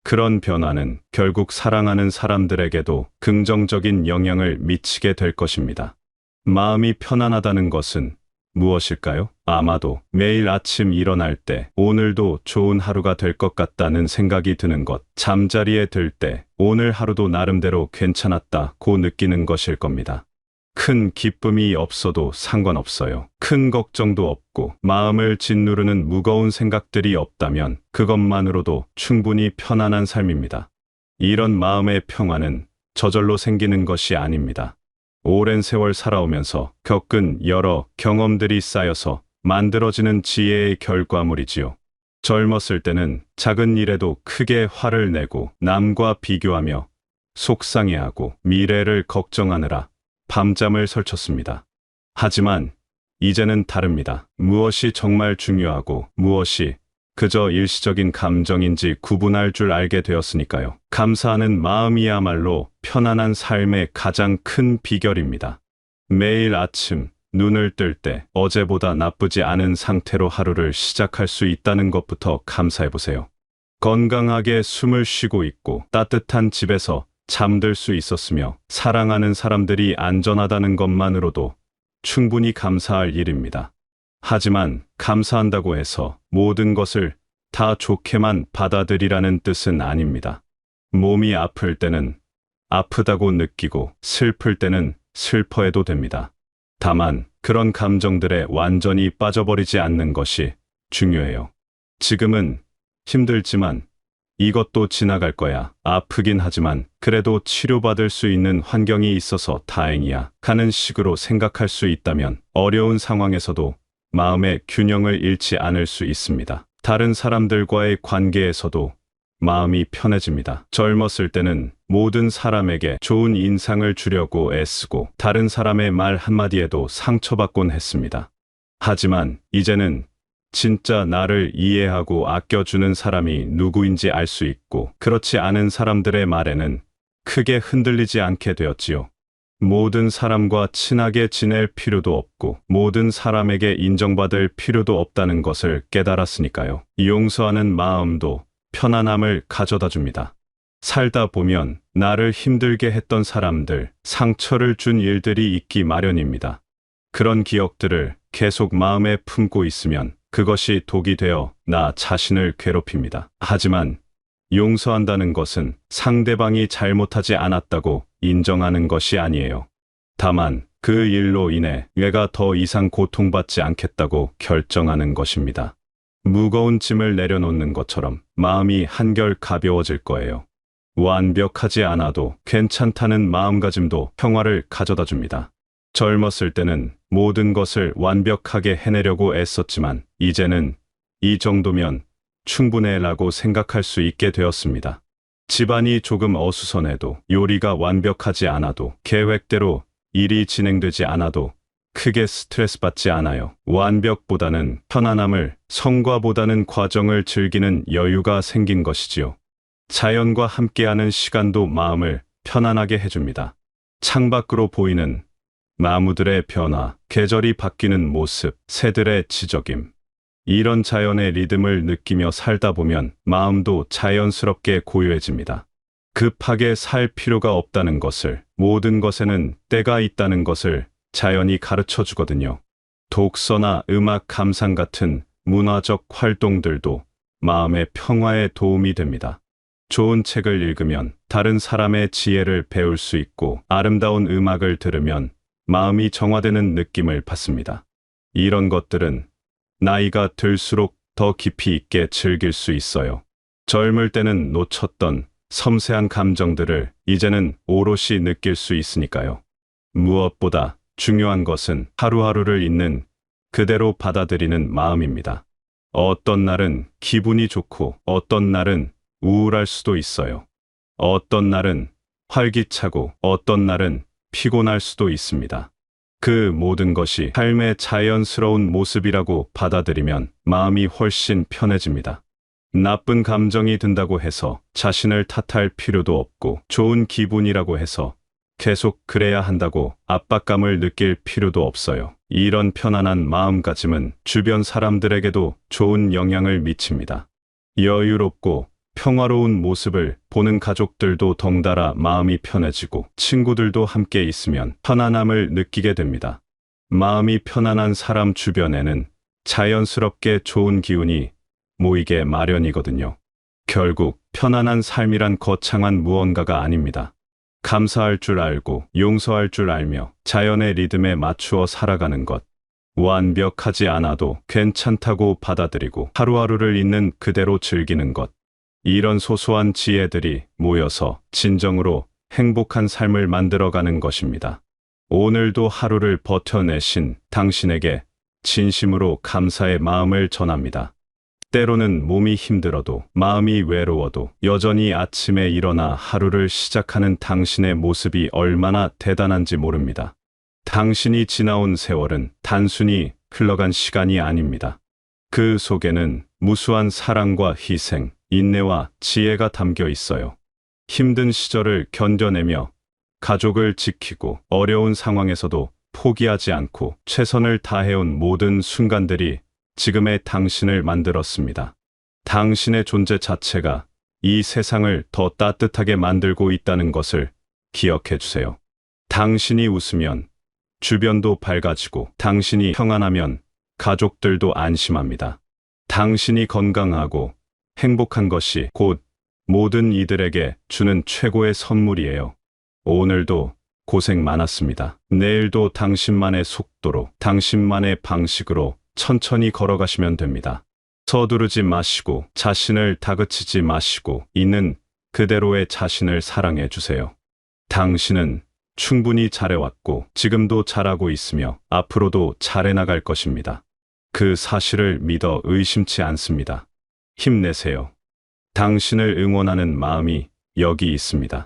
그런 변화는 결국 사랑하는 사람들에게도 긍정적인 영향을 미치게 될 것입니다. 마음이 편안하다는 것은 무엇일까요? 아마도 매일 아침 일어날 때 오늘도 좋은 하루가 될 것 같다는 생각이 드는 것, 잠자리에 들 때 오늘 하루도 나름대로 괜찮았다고 느끼는 것일 겁니다. 큰 기쁨이 없어도 상관없어요. 큰 걱정도 없고 마음을 짓누르는 무거운 생각들이 없다면 그것만으로도 충분히 편안한 삶입니다. 이런 마음의 평화는 저절로 생기는 것이 아닙니다. 오랜 세월 살아오면서 겪은 여러 경험들이 쌓여서 만들어지는 지혜의 결과물이지요. 젊었을 때는 작은 일에도 크게 화를 내고 남과 비교하며 속상해하고 미래를 걱정하느라 밤잠을 설쳤습니다. 하지만 이제는 다릅니다. 무엇이 정말 중요하고 무엇이 그저 일시적인 감정인지 구분할 줄 알게 되었으니까요. 감사하는 마음이야말로 편안한 삶의 가장 큰 비결입니다. 매일 아침 눈을 뜰 때 어제보다 나쁘지 않은 상태로 하루를 시작할 수 있다는 것부터 감사해보세요. 건강하게 숨을 쉬고 있고 따뜻한 집에서 잠들 수 있었으며 사랑하는 사람들이 안전하다는 것만으로도 충분히 감사할 일입니다. 하지만 감사한다고 해서 모든 것을 다 좋게만 받아들이라는 뜻은 아닙니다. 몸이 아플 때는 아프다고 느끼고 슬플 때는 슬퍼해도 됩니다. 다만 그런 감정들에 완전히 빠져버리지 않는 것이 중요해요. 지금은 힘들지만 이것도 지나갈 거야. 아프긴 하지만 그래도 치료받을 수 있는 환경이 있어서 다행이야. 하는 식으로 생각할 수 있다면 어려운 상황에서도 마음의 균형을 잃지 않을 수 있습니다. 다른 사람들과의 관계에서도 마음이 편해집니다. 젊었을 때는 모든 사람에게 좋은 인상을 주려고 애쓰고 다른 사람의 말 한마디에도 상처받곤 했습니다. 하지만 이제는 진짜 나를 이해하고 아껴주는 사람이 누구인지 알 수 있고 그렇지 않은 사람들의 말에는 크게 흔들리지 않게 되었지요. 모든 사람과 친하게 지낼 필요도 없고 모든 사람에게 인정받을 필요도 없다는 것을 깨달았으니까요. 용서하는 마음도 편안함을 가져다 줍니다. 살다 보면 나를 힘들게 했던 사람들, 상처를 준 일들이 있기 마련입니다. 그런 기억들을 계속 마음에 품고 있으면 그것이 독이 되어 나 자신을 괴롭힙니다. 하지만 용서한다는 것은 상대방이 잘못하지 않았다고 인정하는 것이 아니에요. 다만 그 일로 인해 내가 더 이상 고통받지 않겠다고 결정하는 것입니다. 무거운 짐을 내려놓는 것처럼 마음이 한결 가벼워질 거예요. 완벽하지 않아도 괜찮다는 마음가짐도 평화를 가져다 줍니다. 젊었을 때는 모든 것을 완벽하게 해내려고 애썼지만 이제는 이 정도면 충분해라고 생각할 수 있게 되었습니다. 집안이 조금 어수선해도 요리가 완벽하지 않아도 계획대로 일이 진행되지 않아도 크게 스트레스 받지 않아요. 완벽보다는 편안함을, 성과보다는 과정을 즐기는 여유가 생긴 것이지요. 자연과 함께하는 시간도 마음을 편안하게 해줍니다. 창밖으로 보이는 나무들의 변화, 계절이 바뀌는 모습, 새들의 지저김. 이런 자연의 리듬을 느끼며 살다 보면 마음도 자연스럽게 고요해집니다. 급하게 살 필요가 없다는 것을, 모든 것에는 때가 있다는 것을 자연이 가르쳐 주거든요. 독서나 음악 감상 같은 문화적 활동들도 마음의 평화에 도움이 됩니다. 좋은 책을 읽으면 다른 사람의 지혜를 배울 수 있고 아름다운 음악을 들으면 마음이 정화되는 느낌을 받습니다. 이런 것들은 나이가 들수록 더 깊이 있게 즐길 수 있어요. 젊을 때는 놓쳤던 섬세한 감정들을 이제는 오롯이 느낄 수 있으니까요. 무엇보다 중요한 것은 하루하루를 있는 그대로 받아들이는 마음입니다. 어떤 날은 기분이 좋고 어떤 날은 우울할 수도 있어요. 어떤 날은 활기차고 어떤 날은 피곤할 수도 있습니다. 그 모든 것이 삶의 자연스러운 모습이라고 받아들이면 마음이 훨씬 편해집니다. 나쁜 감정이 든다고 해서 자신을 탓할 필요도 없고 좋은 기분이라고 해서 계속 그래야 한다고 압박감을 느낄 필요도 없어요. 이런 편안한 마음가짐은 주변 사람들에게도 좋은 영향을 미칩니다. 여유롭고 평화로운 모습을 보는 가족들도 덩달아 마음이 편해지고 친구들도 함께 있으면 편안함을 느끼게 됩니다. 마음이 편안한 사람 주변에는 자연스럽게 좋은 기운이 모이게 마련이거든요. 결국 편안한 삶이란 거창한 무언가가 아닙니다. 감사할 줄 알고 용서할 줄 알며 자연의 리듬에 맞추어 살아가는 것. 완벽하지 않아도 괜찮다고 받아들이고 하루하루를 있는 그대로 즐기는 것. 이런 소소한 지혜들이 모여서 진정으로 행복한 삶을 만들어가는 것입니다. 오늘도 하루를 버텨내신 당신에게 진심으로 감사의 마음을 전합니다. 때로는 몸이 힘들어도 마음이 외로워도 여전히 아침에 일어나 하루를 시작하는 당신의 모습이 얼마나 대단한지 모릅니다. 당신이 지나온 세월은 단순히 흘러간 시간이 아닙니다. 그 속에는 무수한 사랑과 희생, 인내와 지혜가 담겨 있어요. 힘든 시절을 견뎌내며 가족을 지키고 어려운 상황에서도 포기하지 않고 최선을 다해온 모든 순간들이 지금의 당신을 만들었습니다. 당신의 존재 자체가 이 세상을 더 따뜻하게 만들고 있다는 것을 기억해 주세요. 당신이 웃으면 주변도 밝아지고 당신이 평안하면 가족들도 안심합니다. 당신이 건강하고 행복한 것이 곧 모든 이들에게 주는 최고의 선물이에요. 오늘도 고생 많았습니다. 내일도 당신만의 속도로, 당신만의 방식으로 천천히 걸어가시면 됩니다. 서두르지 마시고 자신을 다그치지 마시고 있는 그대로의 자신을 사랑해 주세요. 당신은 충분히 잘해왔고 지금도 잘하고 있으며 앞으로도 잘해나갈 것입니다. 그 사실을 믿어 의심치 않습니다. 힘내세요. 당신을 응원하는 마음이 여기 있습니다.